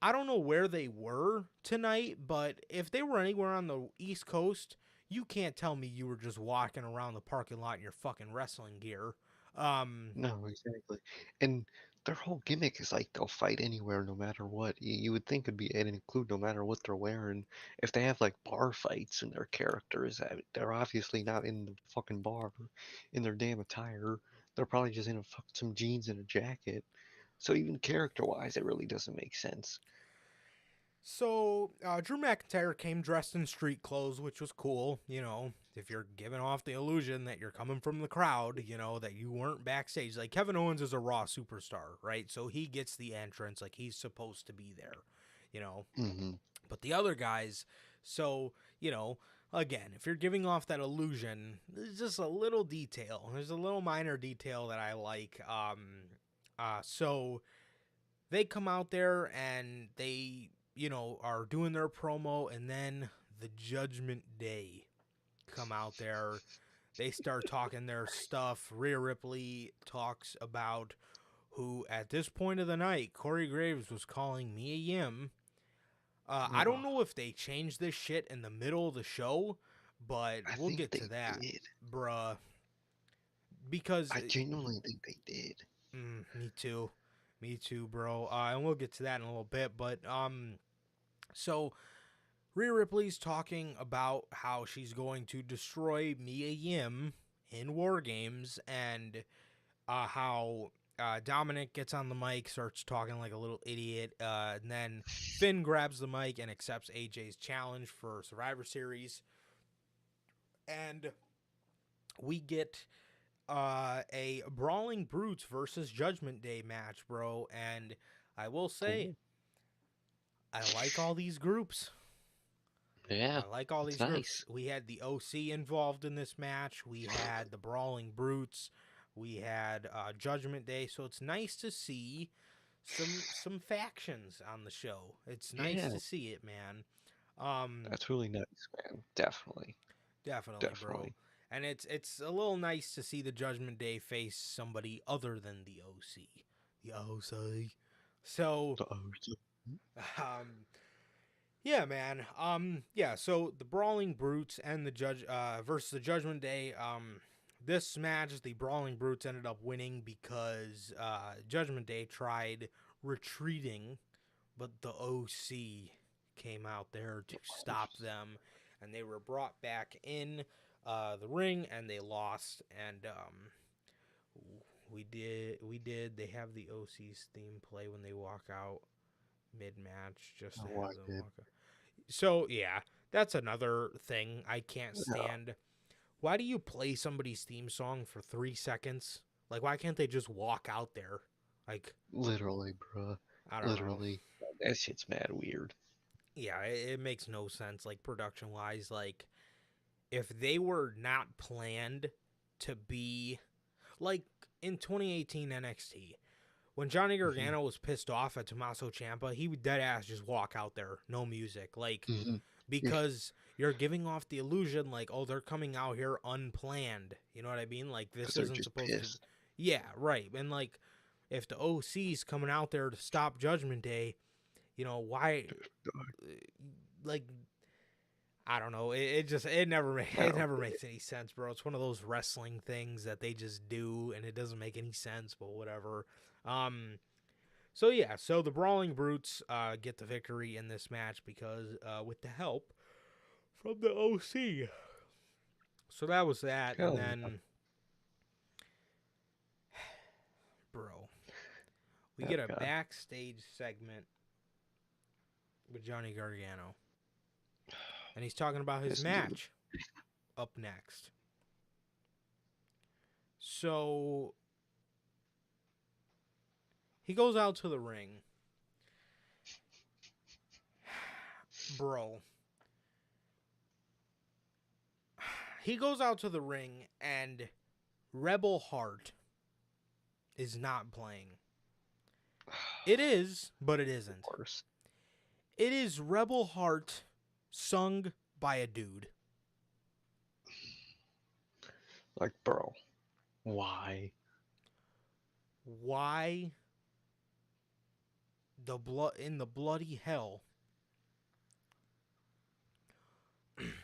I don't know where they were tonight, but if they were anywhere on the East Coast, you can't tell me you were just walking around the parking lot in your fucking wrestling gear. No, exactly. And their whole gimmick is like they'll fight anywhere no matter what. You would think it'd be it'd include no matter what they're wearing. If they have like bar fights and their characters, they're obviously not in the fucking bar in their damn attire. They're probably just in some jeans and a jacket. So even character-wise, it really doesn't make sense. So Drew McIntyre came dressed in street clothes, which was cool. If you're giving off the illusion that you're coming from the crowd, that you weren't backstage. Like, Kevin Owens is a Raw superstar, right? So he gets the entrance, like he's supposed to be there, Mm-hmm. But the other guys, so again, if you're giving off that illusion, there's just a little detail. There's a little minor detail that I like. So they come out there and they are doing their promo, and then the Judgment Day come out there. They start talking their stuff. Rhea Ripley talks about who, at this point of the night, Corey Graves was calling Mia Yim. I don't know if they changed this shit in the middle of the show, but I we'll think get they to that, did. bruh. Because I genuinely think they did. me too, bro. And we'll get to that in a little bit, but so Rhea Ripley's talking about how she's going to destroy Mia Yim in War Games, and how Dominic gets on the mic, starts talking like a little idiot, and then Finn grabs the mic and accepts AJ's challenge for Survivor Series, and we get a Brawling Brutes versus Judgment Day match, bro, and I will say, Cool. I like all these groups. Yeah, I like all it's these groups. nice. We had the OC involved in this match. We had the Brawling Brutes. We had Judgment Day. So it's nice to see some factions on the show. It's nice Yeah, to see it, man. that's really nice, man. Definitely, Definitely, bro. definitely. And it's a little nice to see the Judgment Day face somebody other than the OC. The OC. So, um, yeah, man. Yeah. So the Brawling Brutes and the Judge versus the Judgment Day. This match, the Brawling Brutes ended up winning because Judgment Day tried retreating, but the OC came out there to Of stop course. them, and they were brought back in the ring, and they lost. And we did. They have the OC's theme play when they walk out mid-match, just to Oh, I have them did. walk out. So yeah, that's another thing I can't Yeah, stand. Why do you play somebody's theme song for 3 seconds? Like, why can't they just walk out there? Like, literally, bruh. I don't know. Literally. That shit's mad weird. Yeah, it makes no sense. Like, production wise, like if they were not planned to be like in 2018 NXT, when Johnny Gargano was pissed off at Tommaso Ciampa, he would dead ass just walk out there, no music, like, because you're giving off the illusion, like, oh, they're coming out here unplanned. You know what I mean? Like, this isn't supposed to. Yeah, right. And like, if the OC's coming out there to stop Judgment Day, you know why? Like, I don't know. It never makes any sense, bro. It's one of those wrestling things that they just do, and it doesn't make any sense. But whatever. So yeah, so the Brawling Brutes get the victory in this match because with the help from the OC. So that was that, and then, bro, we get a backstage segment with Johnny Gargano, and he's talking about his match up next. So he goes out to the ring. Bro. He goes out to the ring and Rebel Heart is not playing. It is, but it isn't. It is Rebel Heart sung by a dude. Like, bro, why? Why in the bloody hell?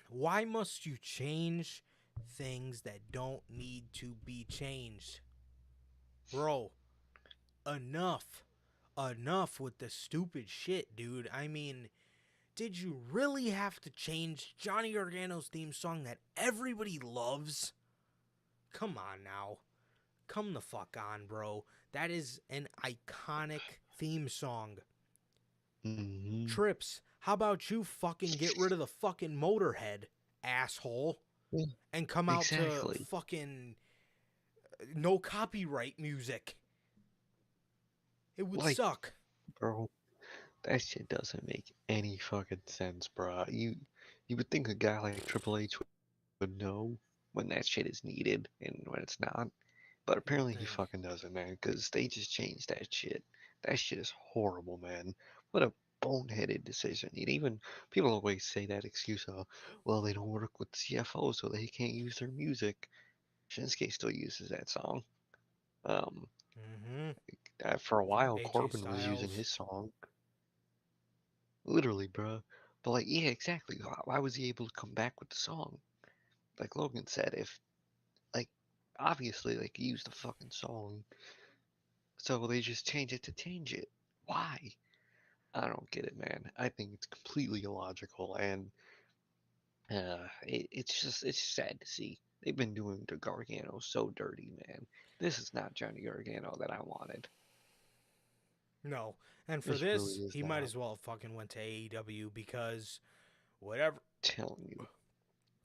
Why must you change things that don't need to be changed? Bro, enough. Enough with the stupid shit, dude. I mean, did you really have to change Johnny Gargano's theme song that everybody loves? Come on now. Come the fuck on, bro. That is an iconic theme song. Trips, how about you fucking get rid of the fucking Motorhead, asshole, and come out to fucking no copyright music? It would suck. Bro, that shit doesn't make any fucking sense, bro. You would think a guy like Triple H would know when that shit is needed and when it's not. But apparently he fucking doesn't, man, because they just changed that shit. That shit is horrible, man. What a boneheaded decision. Even people always say that excuse of, well, they don't work with CFO, so they can't use their music. Shinsuke still uses that song. For a while, Corbin was using his song. Literally, bro. But like, yeah, exactly. Why was he able to come back with the song? Like Logan said, if, like, obviously, like, he used the fucking song. So they just change it to change it. Why? I don't get it, man. I think it's completely illogical, and it's sad to see. They've been doing the Gargano so dirty, man. This is not Johnny Gargano that I wanted. No, and for this, he might as well have fucking went to AEW because whatever. Telling you,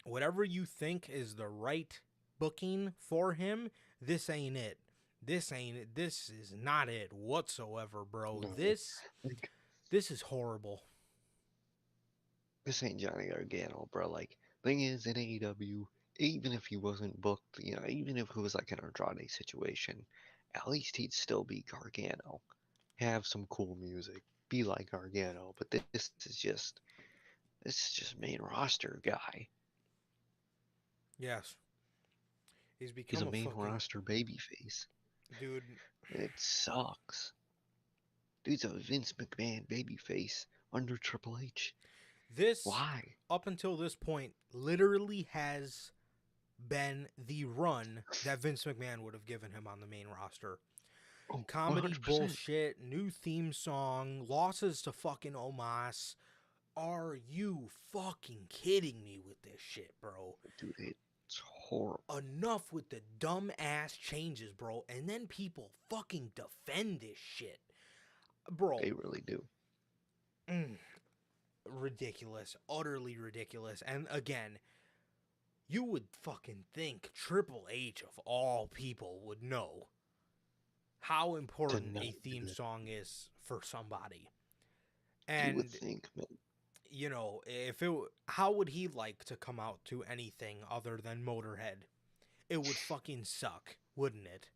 whatever you think is the right booking for him, this ain't it. This ain't it. This is not it whatsoever, bro. No. This is horrible. This ain't Johnny Gargano, bro. Like, thing is, in AEW, even if he wasn't booked, you know, even if it was like an Andrade situation, at least he'd still be Gargano. Have some cool music. Be like Gargano. But this is just main roster guy. Yes. He's a main roster babyface. Dude. It sucks. Dude's a Vince McMahon babyface under Triple H. Why? Up until this point, literally has been the run that Vince McMahon would have given him on the main roster. Oh, comedy 100%. bullshit, new theme song, losses to fucking Omos. Are you fucking kidding me with this shit, bro? Dude, it's horrible. Enough with the dumb ass changes, bro. And then people fucking defend this shit. Bro. They really do. Ridiculous. Utterly ridiculous. And again, you would fucking think Triple H of all people would know how important a theme song is for somebody. And you would think, man. You know, how would he like to come out to anything other than Motorhead? It would fucking suck, wouldn't it?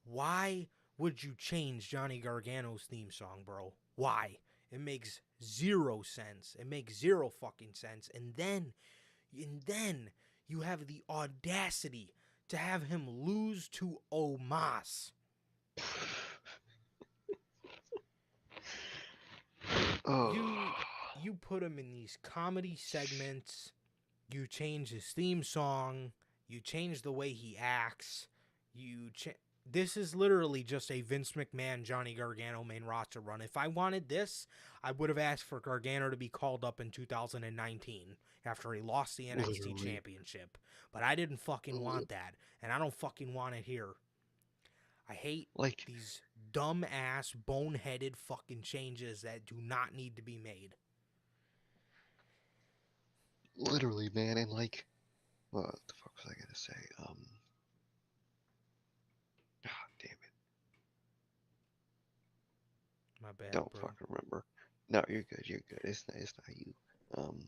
Why would you change Johnny Gargano's theme song, bro? Why? It makes zero sense. It makes zero fucking sense. And then you have the audacity to have him lose to Omos. Oh, You put him in these comedy segments. You change his theme song. You change the way he acts. This is literally just a Vince McMahon, Johnny Gargano main roster run. If I wanted this, I would have asked for Gargano to be called up in 2019 after he lost the NXT literally. championship. But I didn't fucking want that, and I don't fucking want it here. I hate Like, these dumb-ass, boneheaded fucking changes that do not need to be made. literally, man, and like, what the fuck was I gonna say? God damn it. My bad, Don't bro. fucking remember. No, you're good. You're good. It's not you. Gargano.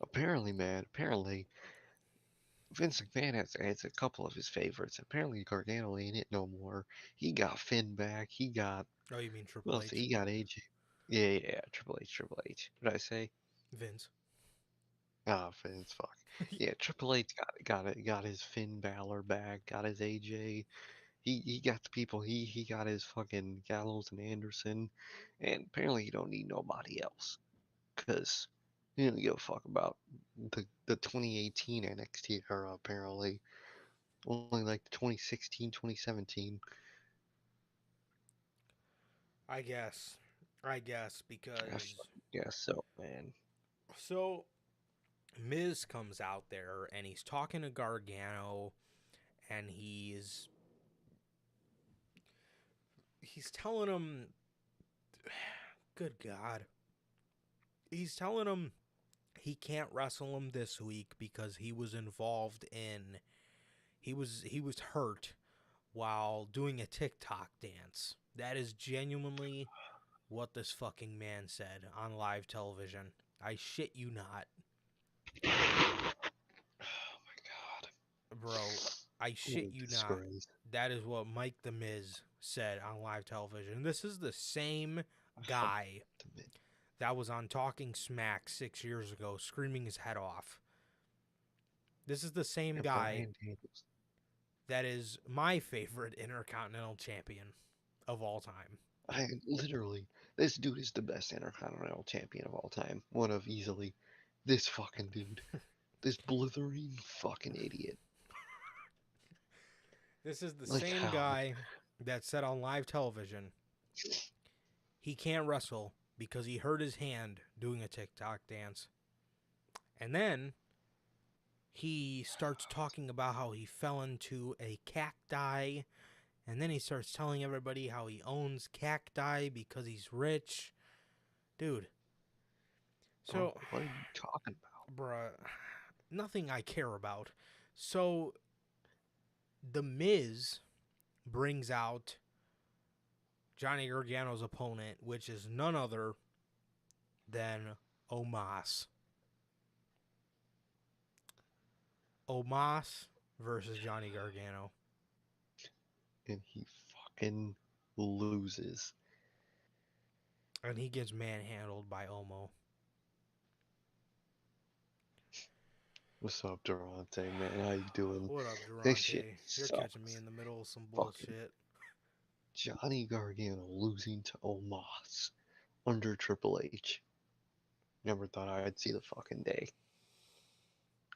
Apparently, man. Apparently, Vince McMahon has a couple of his favorites. Apparently, Gargano ain't it no more. He got Finn back. He got Oh, you mean what Triple else? H? He got AJ. Yeah. Triple H. Triple H. What did I say? Vince. Ah, Finn's fuck. Yeah, Triple H got his Finn Balor back. Got his AJ. He got the people. He got his fucking Gallows and Anderson, and apparently he don't need nobody else, cause he don't give a fuck about the 2018 NXT era. Apparently, only like the 2016, 2017. I guess because Yeah, so man, so Miz comes out there and he's talking to Gargano and he's telling him, good God, he's telling him he can't wrestle him this week because he was involved in he was hurt while doing a TikTok dance. That is genuinely what this fucking man said on live television. I shit you not. oh my God, Bro, I what shit a you not. disgrace. That is what Mike the Miz said on live television. This is the same I fuck guy the Miz. that was on Talking Smack 6 years ago screaming his head off. This is the same Yeah, guy Brian Daniels. that is my favorite Intercontinental Champion of all time. I literally, this dude is the best Intercontinental Champion of all time. One of easily. This fucking dude. This blithering fucking idiot. This is the Like same how? guy that said on live television he can't wrestle because he hurt his hand doing a TikTok dance. And then he starts talking about how he fell into a cacti. And then he starts telling everybody how he owns cacti because he's rich. Dude. Bro, So, what are you talking about? bruh, nothing I care about. So, The Miz brings out Johnny Gargano's opponent, which is none other than Omos. Omos versus Johnny Gargano. And he fucking loses. And he gets manhandled by Omo. What's up, Durante, man? How you doing? What up, This shit Durante? You're sucks. catching me in the middle of some Fucking bullshit. Johnny Gargano losing to Omos under Triple H. Never thought I'd see the fucking day.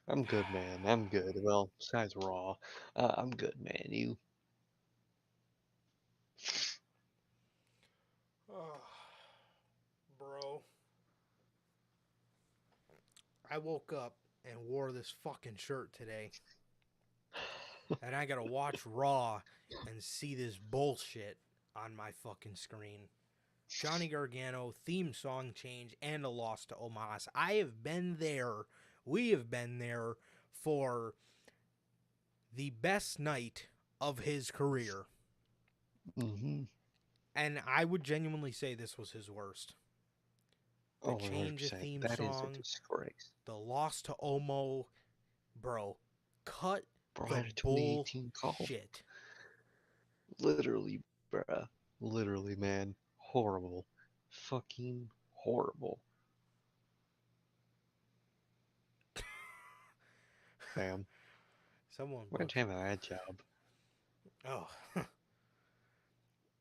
I'm good, man. I'm good. Well, besides Raw, I'm good, man. You? Oh, bro. I woke up and wore this fucking shirt today. And I gotta watch Raw and see this bullshit on my fucking screen. Johnny Gargano theme song change and a loss to Omos. I have been there. We have been there for the best night of his career. Mm-hmm. And I would genuinely say this was his worst. The Oh, change of 100%. theme That is a song, disgrace. the loss to Omo. Bro, cut Bro, I The had a 2018 call. bullshit. Literally, bruh. Literally, man. Horrible. Fucking horrible. Damn. Someone Imagine booked. having that job. Oh,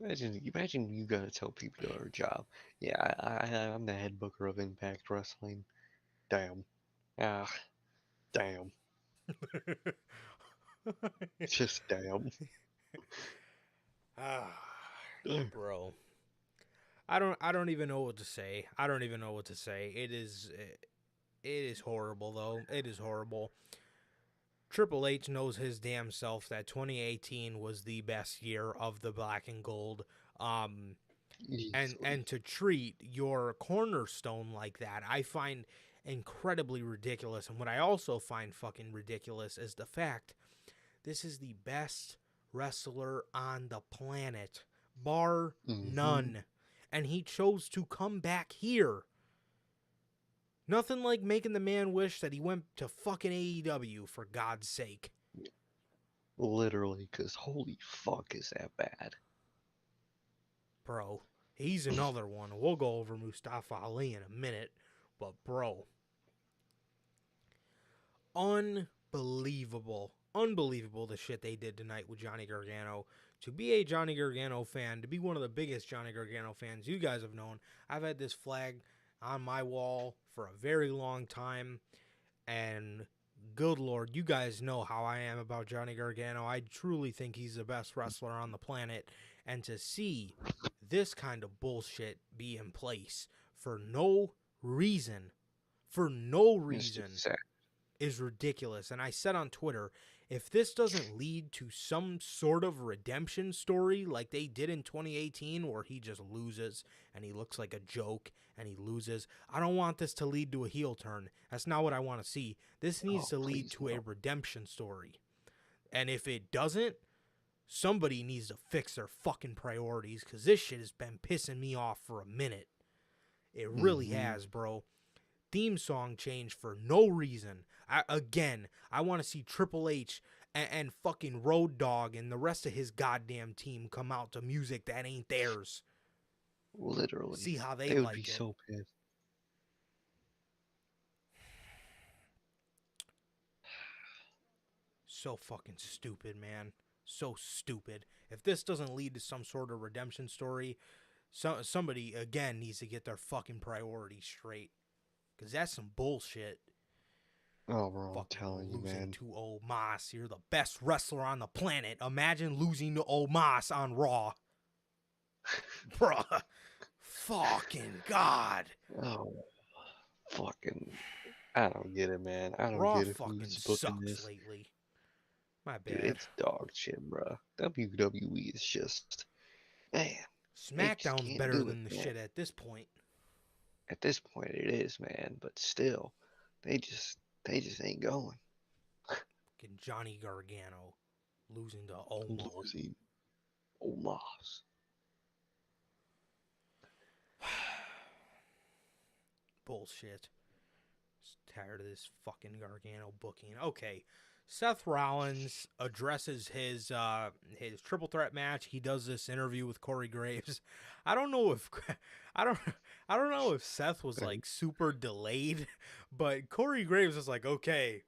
Imagine you gotta tell people your job. Yeah, I'm the head booker of Impact Wrestling. Damn. Ah, damn. Just damn. ah, Damn. bro. I don't even know what to say. I don't even know what to say. It is horrible though. It is horrible. Triple H knows his damn self that 2018 was the best year of the black and gold. Um and Easily. to treat your cornerstone like that, I find incredibly ridiculous. And what I also find fucking ridiculous is the fact this is the best wrestler on the planet, bar Mm-hmm. none. And he chose to come back here. Nothing like making the man wish that he went to fucking AEW, for God's sake. Literally, because holy fuck is that bad. Bro, he's another one. We'll go over Mustafa Ali in a minute. But, bro, unbelievable. Unbelievable the shit they did tonight with Johnny Gargano. To be a Johnny Gargano fan, to be one of the biggest Johnny Gargano fans you guys have known, I've had this flag on my wall for a very long time. And good Lord, you guys know how I am about Johnny Gargano. I truly think he's the best wrestler on the planet. And to see this kind of bullshit be in place for no reason, It's just sad. is ridiculous. And I said on Twitter, if this doesn't lead to some sort of redemption story like they did in 2018 where he just loses and he looks like a joke and he loses, I don't want this to lead to a heel turn. That's not what I want to see. This needs Oh, to lead please to a no. redemption story. And if it doesn't, somebody needs to fix their fucking priorities, because this shit has been pissing me off for a minute. It really Mm-hmm. has, bro. Theme song change for no reason. I want to see Triple H and fucking Road Dogg and the rest of his goddamn team come out to music that ain't theirs. Literally. See how they They would be like it. so pissed. So fucking stupid, man. So stupid. If this doesn't lead to some sort of redemption story, somebody again needs to get their fucking priorities straight. Because that's some bullshit. Oh, bro, I'm Fucking telling you, losing man. to Omos. You're the best wrestler on the planet. Imagine losing to Omos on Raw. Bruh. Fucking God. Oh, fucking. I don't get it, man. I don't Raw get it fucking who's booking sucks this. lately. My Dude, bad. it's dog shit, bro. WWE is just, man, they just SmackDown's can't better do it, than the man. shit at this point. At this point, it is, man. But still, they just ain't going. Fucking Johnny Gargano losing to Omos. Losing. Omos. Bullshit. Just tired of this fucking Gargano booking. Okay. Seth Rollins addresses his triple threat match. He does this interview with Corey Graves. I don't know if I don't I don't know if Seth was like super delayed, but Corey Graves was like, "Okay,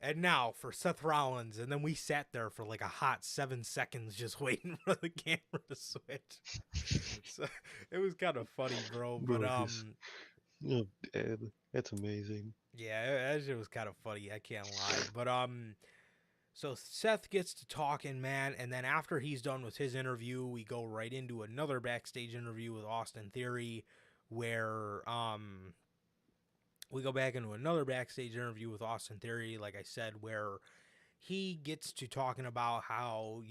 and now for Seth Rollins," and then we sat there for like a hot 7 seconds just waiting for the camera to switch. So it was kind of funny, bro. But Bro, just, oh, dead. That's amazing. yeah, that shit was kind of funny. I can't lie. But so Seth gets to talking, man, and then after he's done with his interview, we go right into another backstage interview with Austin Theory, where we go back into another backstage interview with Austin Theory, like I said, where he gets to talking about how,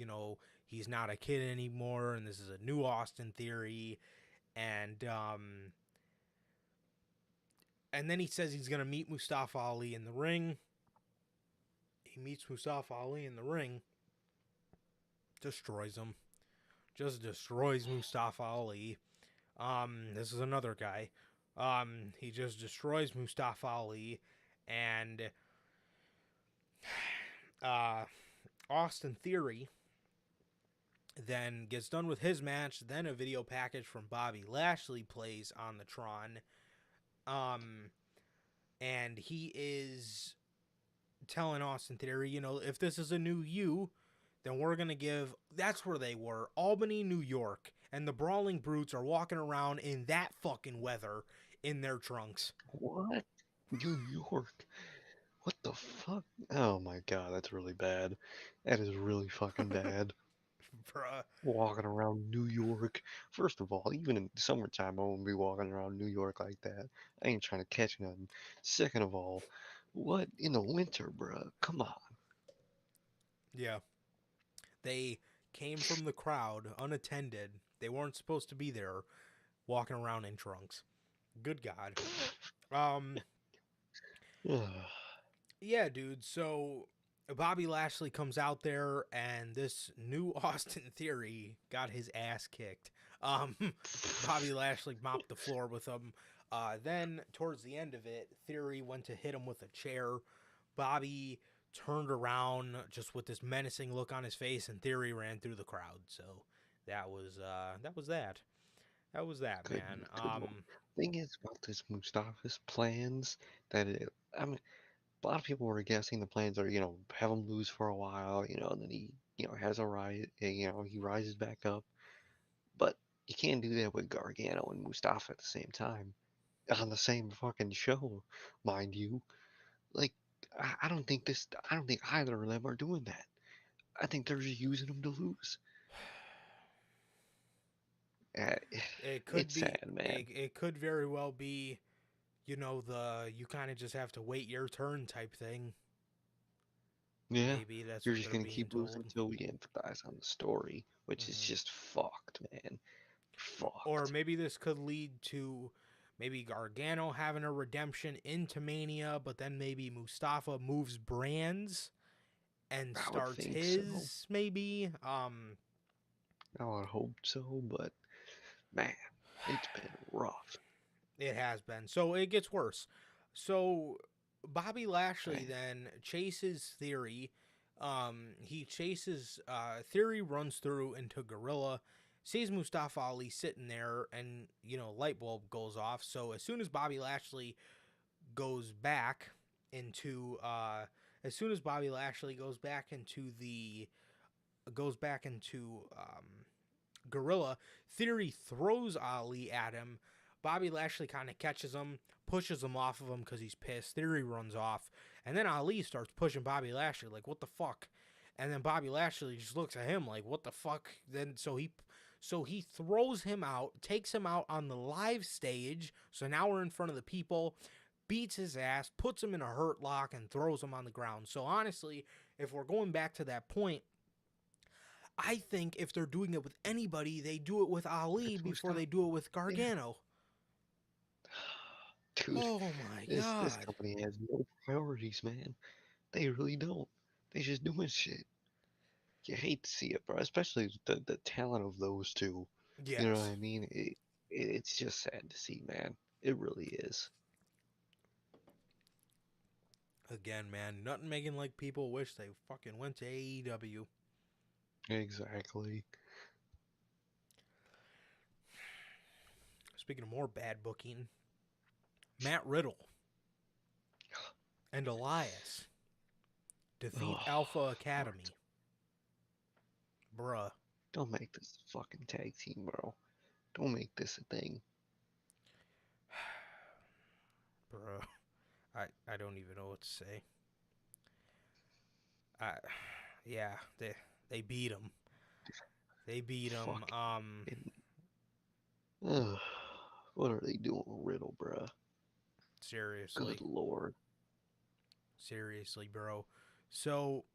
he's not a kid anymore and this is a new Austin Theory, and then he says he's going to meet Mustafa Ali in the ring. He meets Mustafa Ali in the ring, destroys him, just destroys Mustafa Ali. This is another guy. He just destroys Mustafa Ali, and Austin Theory then gets done with his match. Then a video package from Bobby Lashley plays on the Tron. And he is telling Austin Theory, you know, if this is a new you, then we're going to give... That's where they were. Albany, New York. And the Brawling Brutes are walking around in that fucking weather in their trunks. What? New York? What the fuck? Oh my god, that's really bad. That is really fucking bad. Bruh. Walking around New York. First of all, even in summertime, I won't be walking around New York like that. I ain't trying to catch nothing. Second of all, what in the winter, bruh? Come on. Yeah. They came from the crowd unattended. They weren't supposed to be there, walking around in trunks. Good God. Yeah, dude. So Bobby Lashley comes out there, and this new Austin Theory got his ass kicked. Bobby Lashley mopped the floor with him. Then towards the end of it, Theory went to hit him with a chair. Bobby turned around just with this menacing look on his face, and Theory ran through the crowd. So that was that. That was that, Good, man. good one. Thing is about this Mustafa's plans that I mean, a lot of people were guessing the plans are, have him lose for a while, and then he, has a rise, he rises back up. But you can't do that with Gargano and Mustafa at the same time on the same fucking show, mind you. Like, I don't think either of them are doing that. I think they're just using him to lose. Uh, It could it's be. sad, man. It could very well be, you kind of just have to wait your turn type thing. Yeah, Maybe that's you're what just they're gonna being keep losing told. until we empathize on the story, which is Hmm. just fucked, man. Or Fucked. maybe this could lead to maybe Gargano having a redemption into Mania, but then maybe Mustafa moves brands and I would starts think so. his, maybe. I would hope so, but man, it's been rough. It has been. So it gets worse. So Bobby Lashley Okay. then chases Theory. He chases Theory, runs through into Gorilla, sees Mustafa Ali sitting there, and light bulb goes off. So as soon as Bobby Lashley goes back into Gorilla, Theory throws Ali at him. Bobby Lashley kind of catches him, pushes him off of him because he's pissed. Theory runs off, and then Ali starts pushing Bobby Lashley like, "What the fuck?" And then Bobby Lashley just looks at him like, "What the fuck?" Then so he throws him out, takes him out on the live stage. So now we're in front of the people, beats his ass, puts him in a hurt lock, and throws him on the ground. So honestly, if we're going back to that point, I think if they're doing it with anybody, they do it with Ali It's before Mustafa. they do it with Yeah. Gargano. Dude, Oh my this god. company has no priorities, man. They really don't. They just doing shit. You hate to see it, bro. Especially the talent of those two. You know what Yes. I mean? It's just sad to see, man. It really is. Again, man, nothing making like people wish they fucking went to AEW. Exactly. Speaking of more bad booking, Matt Riddle and Elias defeat Oh, Alpha Academy. Lord. Bruh. Don't make this a fucking tag team, bro. Don't make this a thing. Bruh. I don't even know what to say. I yeah, they beat him. They beat him. Fuck. What are they doing with Riddle, bruh? Seriously. Good lord. Seriously, bro. So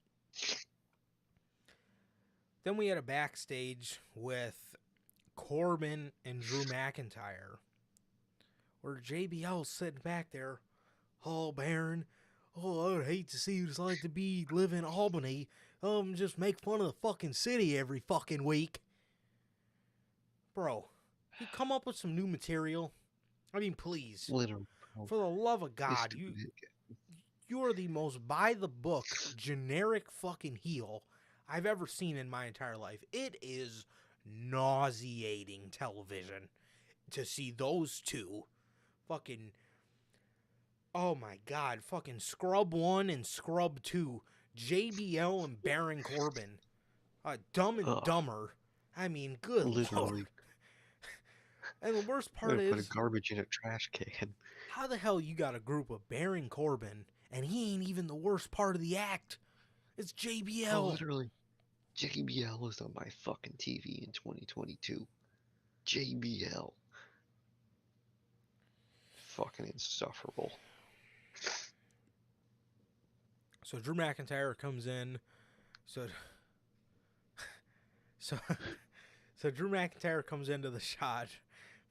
then we had a backstage with Corbin and Drew McIntyre, where JBL's sitting back there. Oh, Baron. Oh, I would hate to see you just like to live in Albany. Just make fun of the fucking city every fucking week. Bro, you come up with some new material. I mean, please. Literally, bro. For the love of This God, stupid You are the most by-the-book, generic fucking heel I've ever seen in my entire life. It is nauseating television to see those two fucking... Oh my god, fucking Scrub 1 and Scrub 2. JBL and Baron Corbin. Dumb and Ugh, Dumber. I mean, good lord. literally. And the worst I'm part gonna put a is, garbage in a trash can. how the hell you got a group of Baron Corbin and he ain't even the worst part of the act? It's Bro, JBL. literally. JBL was on my fucking TV in 2022. JBL. Fucking insufferable. So Drew McIntyre comes in. So so Drew McIntyre comes into the shot.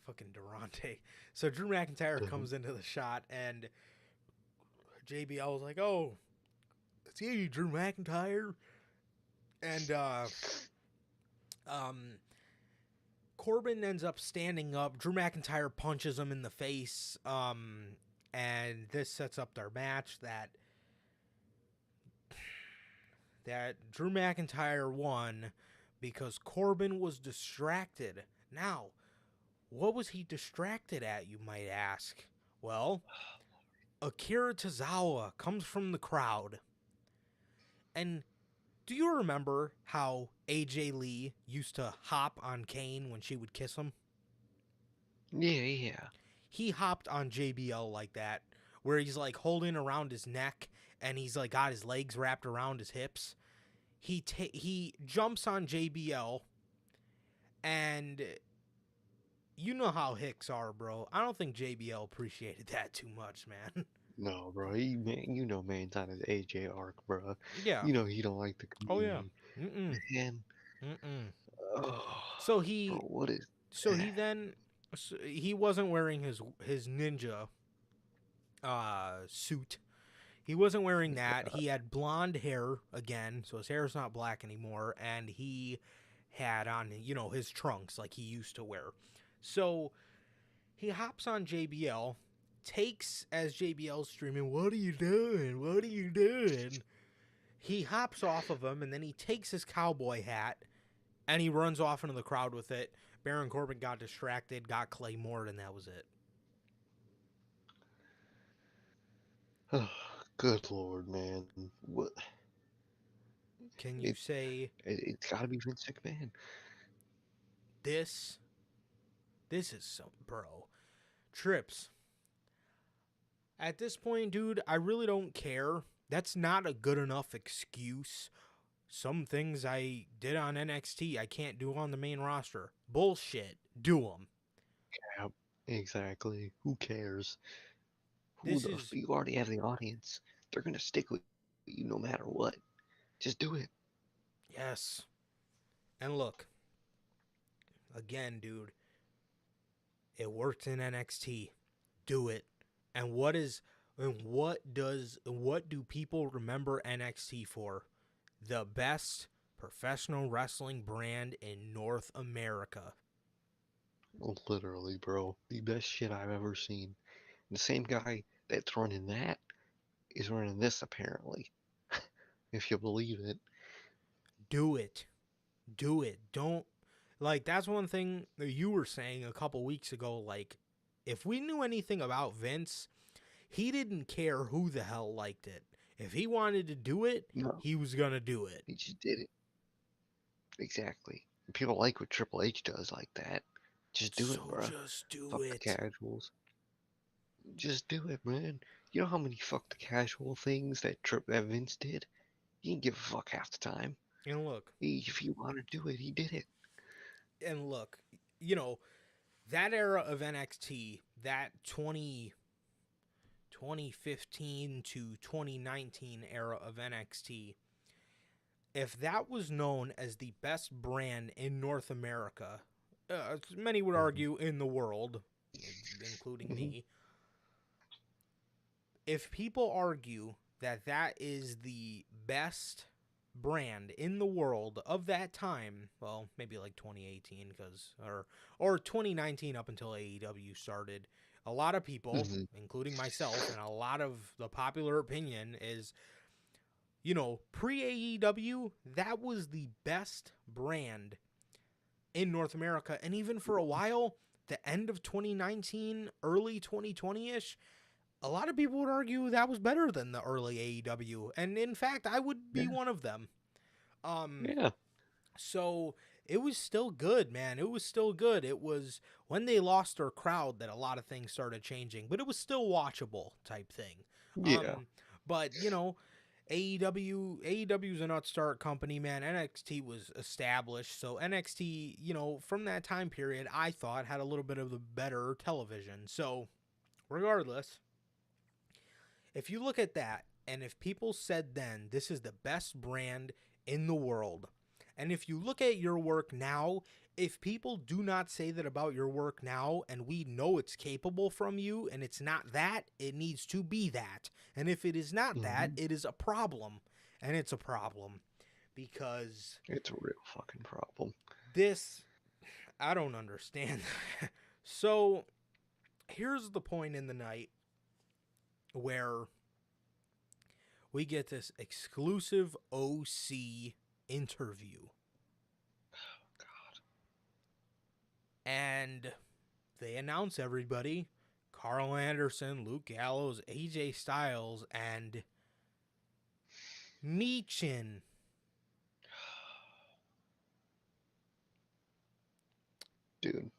Fucking Durante. So Drew McIntyre comes into the shot, and JBL was like, "Oh, it's you, Drew McIntyre." And Corbin ends up standing up. Drew McIntyre punches him in the face. And this sets up their match that Drew McIntyre won because Corbin was distracted. Now, what was he distracted at, you might ask? Well, Akira Tozawa comes from the crowd. And do you remember how AJ Lee used to hop on Kane when she would kiss him? Yeah. He hopped on JBL like that, where he's like holding around his neck and he's like got his legs wrapped around his hips. He jumps on JBL, and you know how Hicks are, bro. I don't think JBL appreciated that too much, man. No, bro. You know man's on his AJ arc, bro. Yeah. You know he don't like the Oh yeah. community. Man. Oh, So he bro, what is So that? he then he wasn't wearing his ninja suit. He wasn't wearing that. He had blonde hair again, so his hair's not black anymore, and he had on, his trunks like he used to wear. So he hops on JBL, takes as JBL's streaming, "What are you doing? What are you doing?" He hops off of him, and then he takes his cowboy hat, and he runs off into the crowd with it. Baron Corbin got distracted, got Claymored, and that was it. Oh, good lord, man. What? Can you say It's got to be Vince McMahon. this is some bro. Trips. At this point, dude, I really don't care. That's not a good enough excuse. Some things I did on NXT I can't do on the main roster. Bullshit. Do them. Yeah, exactly. Who cares? You You already have the audience. They're gonna stick with you no matter what. Just do it. Yes. And look, again, dude, it worked in NXT. Do it. And what do people remember NXT for? The best professional wrestling brand in North America. Literally, bro. The best shit I've ever seen. The same guy that's running that is running this, apparently. If you believe it. Do it. Do it. Don't, like, that's one thing that you were saying a couple weeks ago. Like, if we knew anything about Vince, he didn't care who the hell liked it. If he wanted to do it, No. he was going to do it. He just did it. Exactly. People like what Triple H does like that. Just do it, bro. Just do Fuck it. the casuals. Just do it, man. You know how many fuck the casual things that Vince did? He didn't give a fuck half the time. And look. If he wanted to do it, he did it. And look, that era of NXT, that 2015 to 2019 era of NXT, if that was known as the best brand in North America, many would argue in the world, including me, if people argue that that is the best brand in the world of that time, well, maybe like 2018 or 2019 up until AEW started, a lot of people, Mhm. including myself, and a lot of the popular opinion is, you know, pre-AEW, that was the best brand in North America. And even for a while, the end of 2019, early 2020-ish, a lot of people would argue that was better than the early AEW. And in fact, I would be Yeah. one of them. Yeah. So it was still good, man. It was still good. It was when they lost their crowd that a lot of things started changing, but it was still watchable type thing. Yeah. But you know, AEW's an upstart company, man. NXT was established, so NXT, you know, from that time period, I thought had a little bit of the better television. So, regardless, if you look at that, and if people said then this is the best brand in the world, and if you look at your work now, if people do not say that about your work now, and we know it's capable from you, and it's not that, it needs to be that. And if it is not that, Mhm. it is a problem. And it's a problem because It's a real fucking problem. this, I don't understand. So here's the point in the night where we get this exclusive OC interview. God. And they announce everybody: Carl Anderson, Luke Gallows, AJ Styles, and Michin. Dude,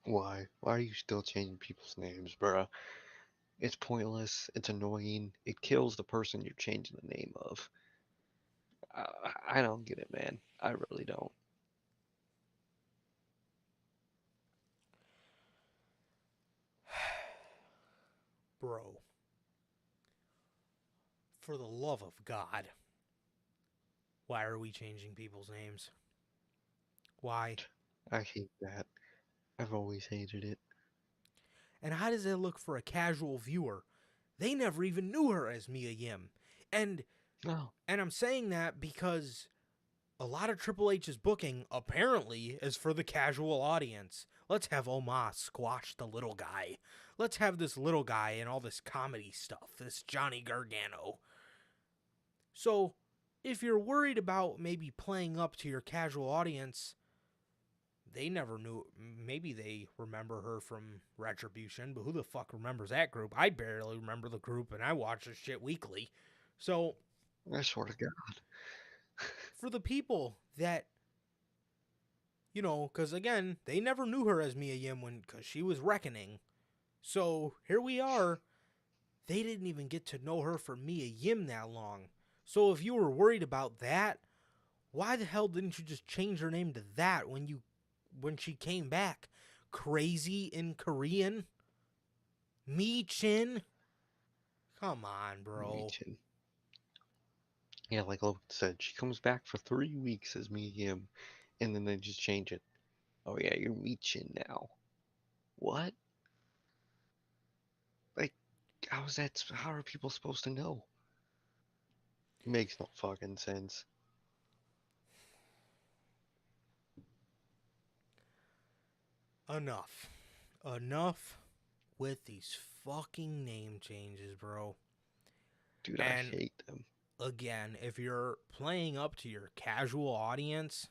why? Why are you still changing people's names, bruh? It's pointless. It's annoying. It kills the person you're changing the name of. I don't get it, man. I really don't. Bro, for the love of God, why are we changing people's names? Why? I hate that. I've always hated it. And how does it look for a casual viewer? They never even knew her as Mia Yim. And No. and I'm saying that because a lot of Triple H's booking apparently is for the casual audience. Let's have Omos squash the little guy. Let's have this little guy and all this comedy stuff, this Johnny Gargano. So, if you're worried about maybe playing up to your casual audience, they never knew. Maybe they remember her from Retribution, but who the fuck remembers that group? I barely remember the group, and I watch this shit weekly. So, I swear to God. for the people that, you know, because again, they never knew her as Mia Yim because she was Reckoning. So here we are. They didn't even get to know her for Mia Yim that long. So if you were worried about that, why the hell didn't you just change her name to that when she came back? Crazy in Korean? Mi Chin? Come on, bro. Michin. Yeah, like Logan said, she comes back for 3 weeks as Him, and then they just change it. Oh yeah, you're Michin now. What? Like, how's that? How are people supposed to know? Makes no fucking sense. Enough. Enough with these fucking name changes, bro. Dude, I And hate them. again, if you're playing up to your casual audience,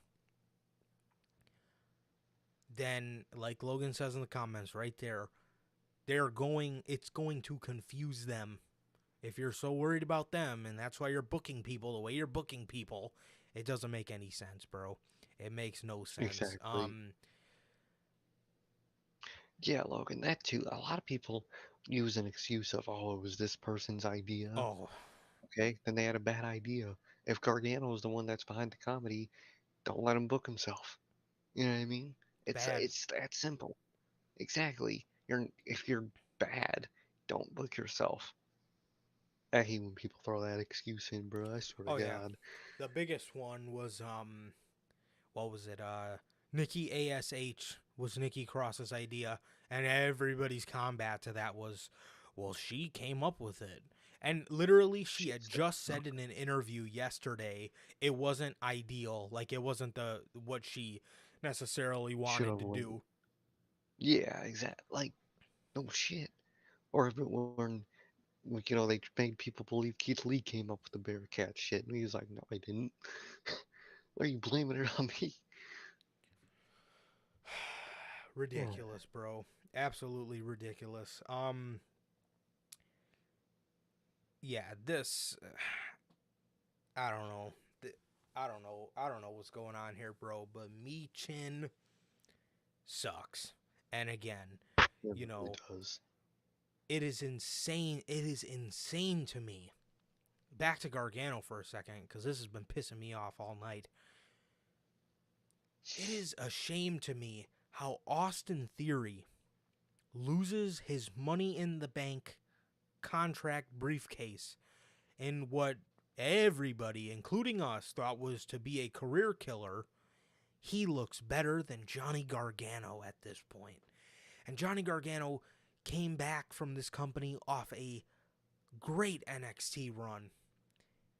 then like Logan says in the comments right there, it's going to confuse them. If you're so worried about them and that's why you're booking people the way you're booking people, it doesn't make any sense, bro. It makes no sense. Exactly. Yeah, Logan, that too. A lot of people use an excuse of, oh, it was this person's idea. Oh, Okay, then they had a bad idea. If Gargano is the one that's behind the comedy, don't let him book himself. You know what I mean? bad. It's that simple. Exactly. If you're bad, don't book yourself. I hate when people throw that excuse in, bro. I swear Oh to yeah. God. The biggest one was what was it? Nikki ASH was Nikki Cross's idea, and everybody's combat to that was, well, she came up with it. And literally, she had She's just said in an interview yesterday it wasn't ideal. Like, it wasn't what she necessarily should wanted have to went. do. Yeah, exactly. Like, no shit. Or if it when, like, they made people believe Keith Lee came up with the Bearcat shit, and he was like, no, I didn't. Why are you blaming it on me? Ridiculous, bro. Absolutely ridiculous. Yeah, this I don't know. I don't know. I don't know what's going on here, bro, but Michin sucks. And again, It you really know, does. it is insane. It is insane to me. Back to Gargano for a second, because this has been pissing me off all night. It is a shame to me how Austin Theory loses his money in the bank contract briefcase in what everybody, including us, thought was to be a career killer. He looks better than Johnny Gargano at this point. And Johnny Gargano came back from this company off a great NXT run.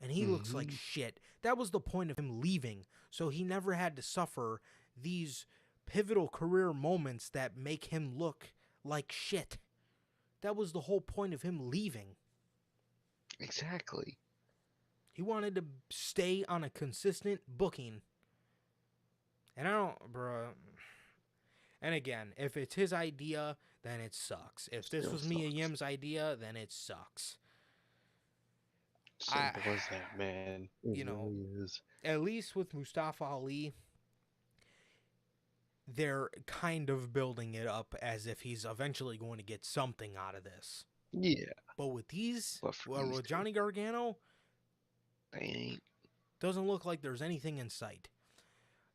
And he looks like shit. That was the point of him leaving. So he never had to suffer these pivotal career moments that make him look like shit. That was the whole point of him leaving. Exactly. He wanted to stay on a consistent booking. And I don't, bro. And again, if it's his idea, then it sucks. If this was Mia Yim's idea, then it sucks. Simple as that, man. It really is. At least with Mustafa Ali, they're kind of building it up as if he's eventually going to get something out of this. Yeah. But with these, But with Johnny Gargano, they ain't. Doesn't look like there's anything in sight.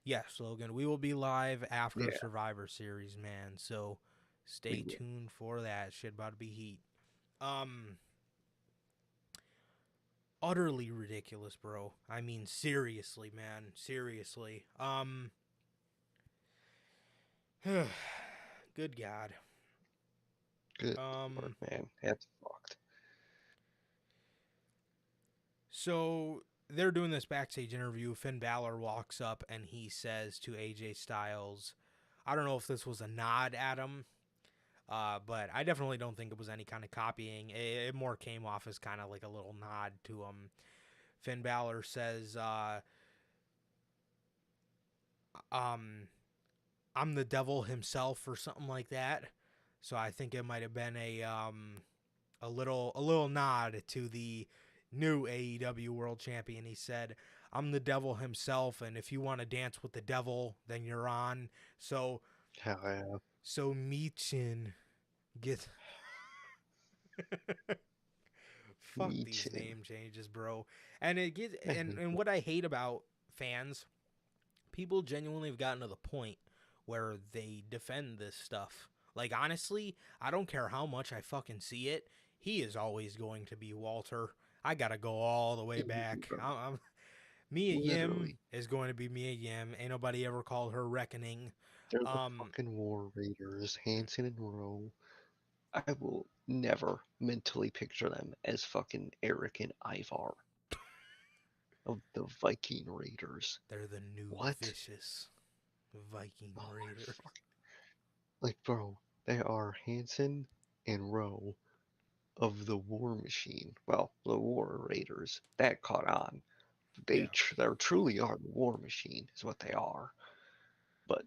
Yes, Logan, we will be live after Survivor Series, man. So stay tuned for that. Shit about to be heat. Utterly ridiculous, bro. I mean, seriously, man. Seriously. Good God. Good Lord, man. That's fucked. So they're doing this backstage interview. Finn Balor walks up and he says to AJ Styles, I don't know if this was a nod at him, but I definitely don't think it was any kind of copying. It more came off as kind of like a little nod to him. Finn Balor says, I'm the devil himself or something like that. So I think it might have been a little nod to the new AEW World Champion. He said, I'm the devil himself, and if you want to dance with the devil, then you're on. So hell yeah. So Michin gets fuck Michin. These name changes, bro. And it gets and what I hate about fans, people genuinely have gotten to the point where they defend this stuff. Like, honestly, I don't care how much I fucking see it. He is always going to be Walter. I gotta go all the way back. Mia Yim is going to be Mia Yim. Ain't nobody ever called her Reckoning. They're the fucking War Raiders, Hanson and Rowe. I will never mentally picture them as fucking Eric and Ivar of the Viking Raiders. They're the new vicious Viking Raiders. Like, bro, they are Hanson and Rowe of the War Machine. Well, the War Raiders. That caught on. They truly are the War Machine, is what they are. But,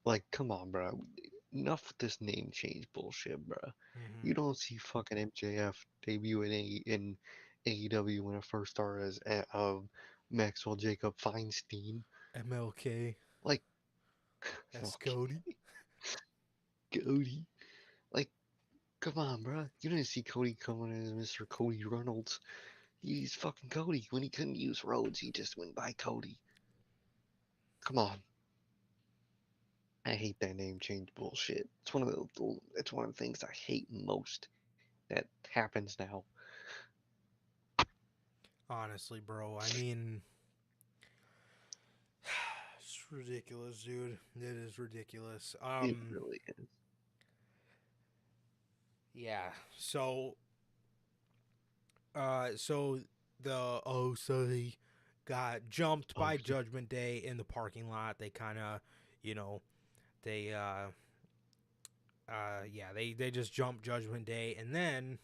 like, come on, bro. Enough with this name change bullshit, bro. You don't see fucking MJF debut in AEW when it first started as Maxwell Jacob Feinstein. MLK. Like, that's Cody. Cody. Like, come on, bro. You didn't see Cody coming in as Mr. Cody Reynolds. He's fucking Cody. When he couldn't use Rhodes, he just went by Cody. Come on. I hate that name change bullshit. It's one of the things I hate most that happens now. Honestly, bro. I mean, it's ridiculous, dude. It is ridiculous. It really is. Yeah. So the Osai got jumped by Judgment Day in the parking lot. They kind of, they yeah, they just jumped Judgment Day, and then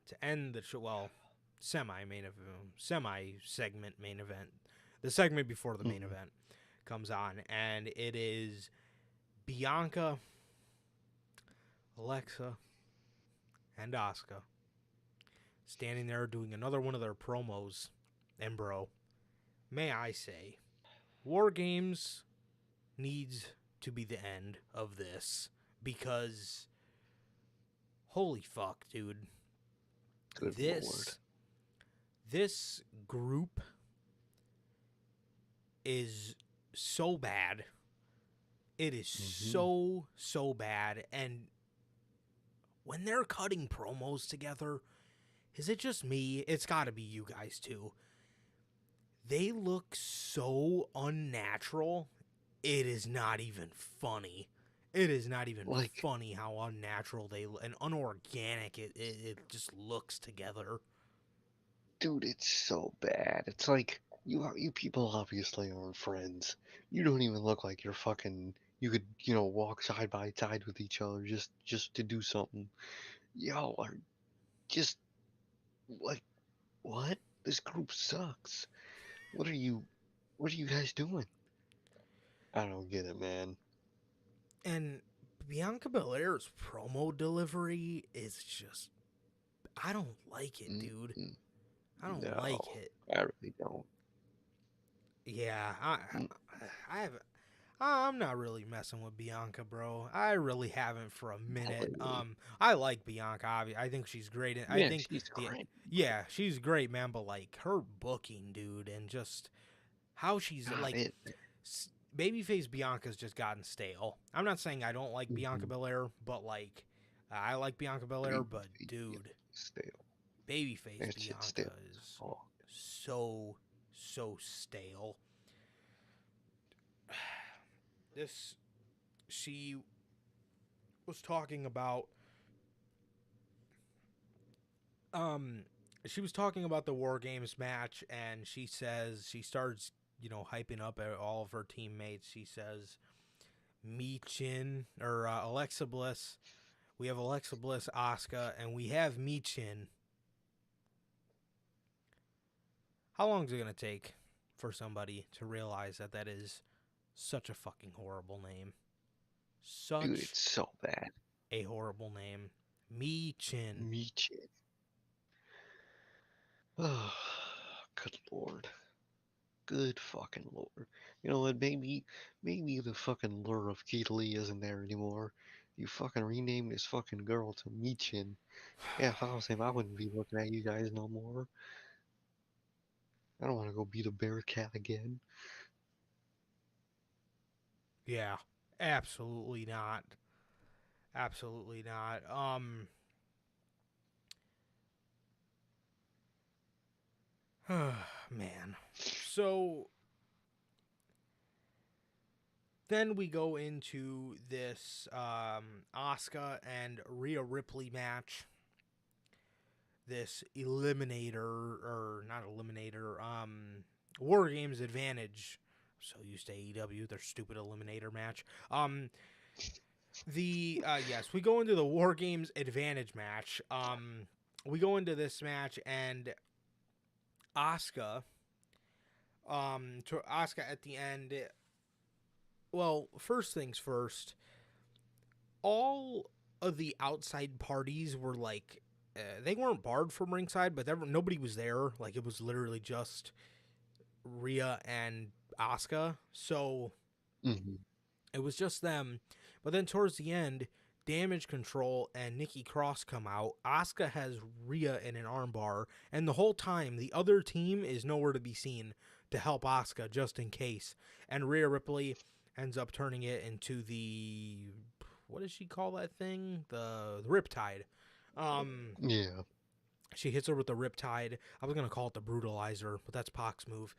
to end the show, well, semi segment main event, the segment before the main event comes on, and it is Bianca, Alexa, and Asuka standing there doing another one of their promos. And bro, may I say, War Games needs to be the end of this, because holy fuck, dude. Good Lord. This group is so bad. It is so bad. And when they're cutting promos together, is it just me? It's got to be you guys too. They look so unnatural. It is not even funny. It is not even funny how unnatural and unorganic it just looks together. Dude, it's so bad. It's like you people obviously aren't friends. You don't even look like you're fucking. You could walk side by side with each other just to do something. Y'all are just like, what? This group sucks. What are you guys doing? I don't get it, man. And Bianca Belair's promo delivery is just, I don't like it, dude. I don't like it. I really don't. Yeah, I'm not really messing with Bianca, bro. I really haven't for a minute. I like Bianca. I think she's great. I think she's great. Yeah, she's great, man. But like her booking, dude, and just how she's babyface Bianca's just gotten stale. I'm not saying I don't like Bianca Belair, but like I like Bianca Belair, but dude, stale. Babyface Bianca is so stale. She was talking about the War Games match, and she starts hyping up all of her teammates. She says Michin or Alexa Bliss. We have Alexa Bliss, Asuka, and we have Michin. How long is it going to take for somebody to realize that is such a fucking horrible name? Dude, it's so bad. A horrible name. Michin. Oh, good Lord. Good fucking Lord. You know what, maybe the fucking lure of Keith Lee isn't there anymore. You fucking renamed this fucking girl to Michin. Yeah, if I was him, I wouldn't be looking at you guys no more. I don't want to go beat a Bearcat again. Yeah, absolutely not. Absolutely not. Man. So then we go into this Asuka and Rhea Ripley match. This War Games Advantage. So used to AEW, their stupid eliminator match. Yes, we go into the War Games Advantage match. We go into this match, and Asuka at the end. Well, first things first, all of the outside parties were like, they weren't barred from ringside, but nobody was there. Like, it was literally just Rhea and Asuka. So it was just them. But then towards the end, Damage Control and Nikki Cross come out. Asuka has Rhea in an armbar, and the whole time the other team is nowhere to be seen to help Asuka just in case. And Rhea Ripley ends up turning it into the, what does she call that thing? The Riptide. Yeah. She hits her with the Riptide. I was gonna call it the Brutalizer, but that's Pac's move.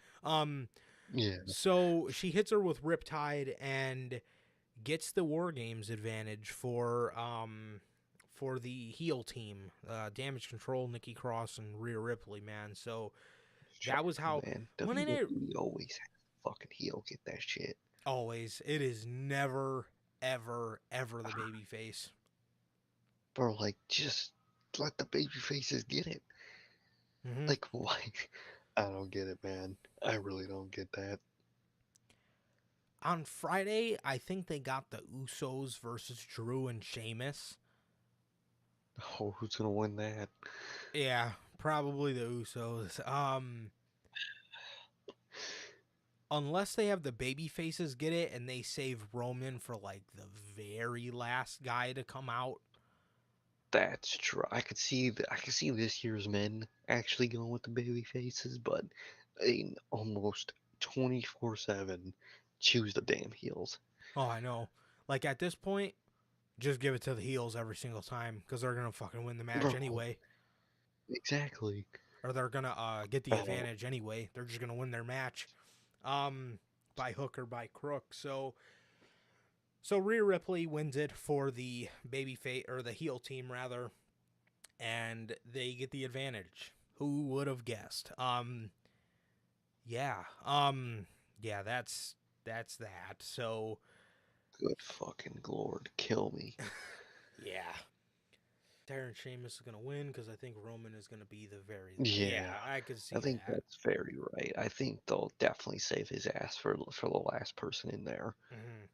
Yeah. So she hits her with Riptide and gets the War Games advantage for the heel team, Damage Control, Nikki Cross, and Rhea Ripley. Man, so that was how. Man, WWE always has fucking heel get that shit. Always, it is never ever the baby face. Bro, like, just let the baby faces get it. Mm-hmm. Like, why? I don't get it, man. I really don't get that. On Friday, I think they got the Usos versus Drew and Sheamus. Oh, who's gonna win that? Yeah, probably the Usos. Unless they have the baby faces get it and they save Roman for like the very last guy to come out. That's true. I could see this year's men actually going with the baby faces, but they almost 24/7 choose the damn heels. Oh, I know. Like at this point, just give it to the heels every single time because they're gonna fucking win the match Bro, anyway, exactly. or they're gonna get the I don't. advantage anyway. They're just gonna win their match, um, by hook or by crook. So Rhea Ripley wins it for the baby face or the heel team rather, and they get the advantage. Who would have guessed? Yeah. Yeah, that's that. So Good fucking lord, kill me. yeah. Darren Sheamus is gonna win because I think Roman is gonna be the very Yeah, I could I see think that. that's very right. I think they'll definitely save his ass for the last person in there. Mm-hmm.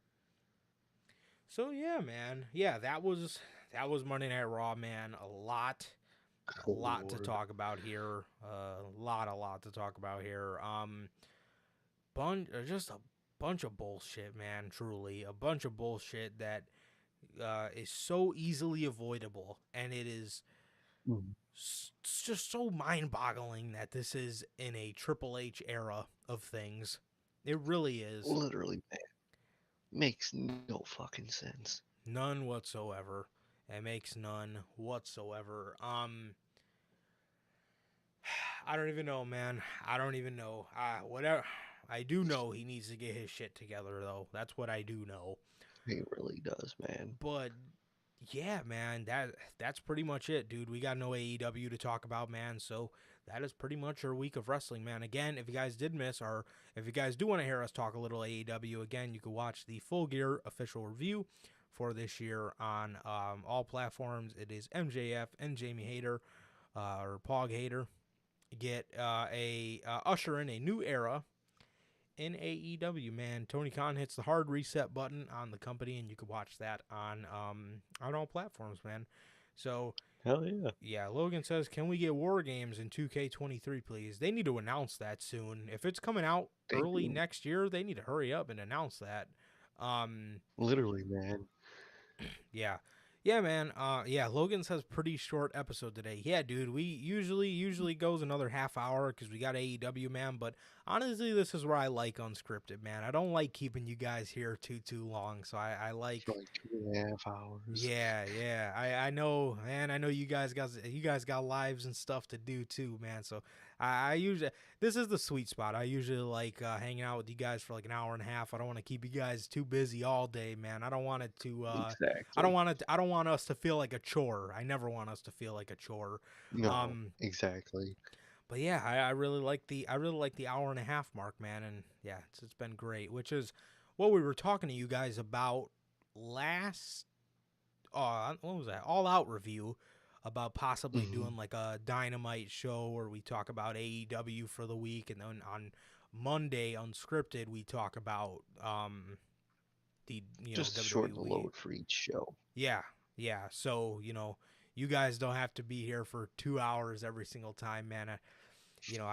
So yeah, man. Yeah, that was Monday Night Raw, man. A Good lot to lord. talk about here. A lot to talk about here. Just a bunch of bullshit, man. Truly, a bunch of bullshit that is so easily avoidable, and it is Mhm. it's just so mind-boggling that this is in a Triple H era of things. It really is. Literally, man, makes no fucking sense. None whatsoever. It makes none whatsoever. I don't even know, man. I don't even know. Whatever. I do know he needs to get his shit together, though. That's what I do know. He really does, man. But yeah, man, that's pretty much it, dude. We got no AEW to talk about, man. So that is pretty much our week of wrestling, man. Again, if you guys did miss, or if you guys do want to hear us talk a little AEW, again, you can watch the Full Gear official review for this year on all platforms. It is MJF and Jamie Hayter, or Pog Hayter, get a usher in a new era in AEW, man. Tony Khan hits the hard reset button on the company, and you can watch that on all platforms, man. So Hell yeah. yeah, Logan says, "Can we get War Games in 2K23, please?" They need to announce that soon. If it's coming out They early do. next year, they need to hurry up and announce that. Um, Literally, man. yeah. Yeah, man. Yeah, Logan says pretty short episode today. Yeah, dude, we usually goes another half hour because we got AEW, man. But honestly, this is where I like Unscripted, man. I don't like keeping you guys here too long. So I like, For like 2.5 hours. yeah. I know, man. I know you guys got lives and stuff to do too, man. So I usually, this is the sweet spot. I usually like hanging out with you guys for like an hour and a half. I don't want to keep you guys too busy all day, man. I don't want it to. Exactly. I don't want us to feel like a chore. I never want us to feel like a chore. No, Um, exactly. but yeah, I really like the hour and a half mark, man. And yeah, it's been great. Which is what we were talking to you guys about last. What was that? All Out review about possibly Hmm. doing like a Dynamite show where we talk about AEW for the week, and then on Monday Unscripted we talk about the Just short the WWE. load for each show. Yeah, yeah. So you guys don't have to be here for 2 hours every single time, man. You know,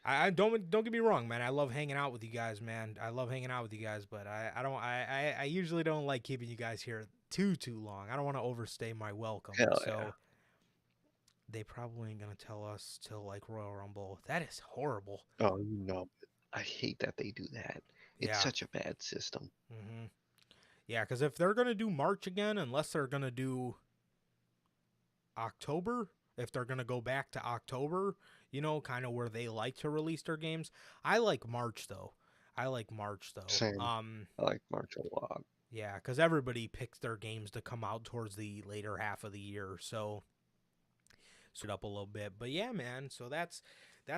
I don't get me wrong, man. I love hanging out with you guys, man. I love hanging out with you guys, but I usually don't like keeping you guys here too long. I don't want to overstay my welcome. Hell yeah. So they probably ain't gonna tell us till like Royal Rumble. That is horrible. Oh, you know, I hate that they do that. It's Yeah. such a bad system. Mhm. Yeah, because if they're gonna do March again, unless they're gonna do October, if they're going to go back to October, kind of where they like to release their games. I like March though. Same. I like March a lot. Yeah, cuz everybody picks their games to come out towards the later half of the year. So it up a little bit. But yeah, man, so that's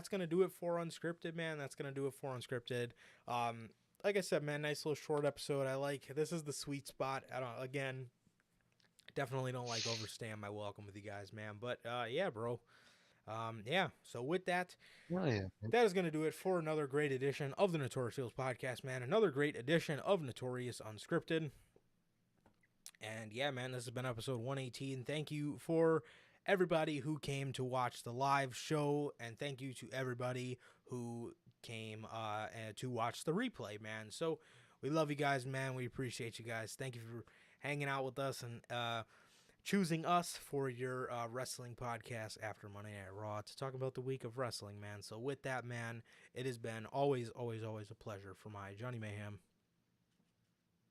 going to do it for Unscripted, man. That's going to do it for Unscripted. like I said, man, nice little short episode. I like this is the sweet spot. I don't again. Definitely don't like overstaying my welcome with you guys, man. But yeah, bro. Yeah. So with that, Oh, yeah. that is going to do it for another great edition of the Notorious podcast, man. Another great edition of Notorious Unscripted. And yeah, man, this has been episode 118. Thank you for everybody who came to watch the live show, and thank you to everybody who came to watch the replay, man. So we love you guys, man. We appreciate you guys. Thank you for hanging out with us and choosing us for your wrestling podcast after Monday Night Raw to talk about the week of wrestling, man. So with that, man, it has been always a pleasure for my Johnny Mayhem.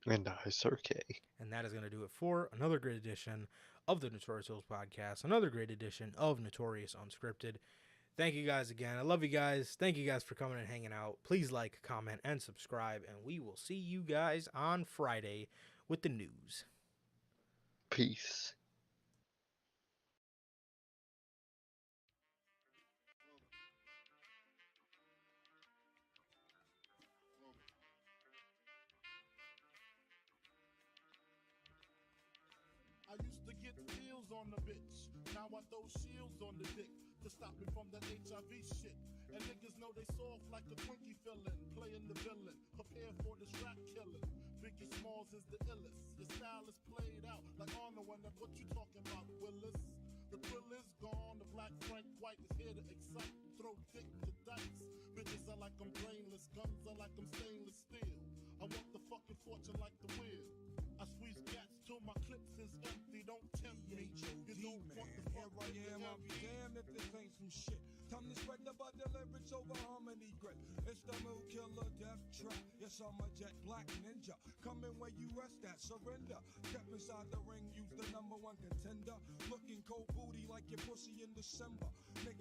And I, Sir K. And that is going to do it for another great edition of the Notorious podcast, another great edition of Notorious Unscripted. Thank you guys again. I love you guys. Thank you guys for coming and hanging out. Please like, comment, and subscribe, and we will see you guys on Friday with the news. Peace. I used to get deals on the bitch. Now I throw shields on the dick to stop me from that HIV shit. And niggas know they soft like a Twinkie fillin', playing the villain, prepare for this rap killing. Biggie Smalls is the illest. Your style is played out like Arnold when that what you talking about, Willis? The thrill is gone, the black Frank White is here to excite, throw dick to dice. Bitches are like I'm brainless, guns are like I'm stainless steel. I want the fucking fortune like the wheel. I squeeze gats till my clips is empty, don't tempt me. You don't want the fuck Here I am, I'll be damned if this ain't some shit. Time to spread about the lyrics over harmony grip. It's the Mood Killer Death Trap. Yes, I'm a jet black ninja. Coming where you rest at, surrender. Step inside the ring, use the #1 contender. Looking cold booty like your pussy in December. Niggas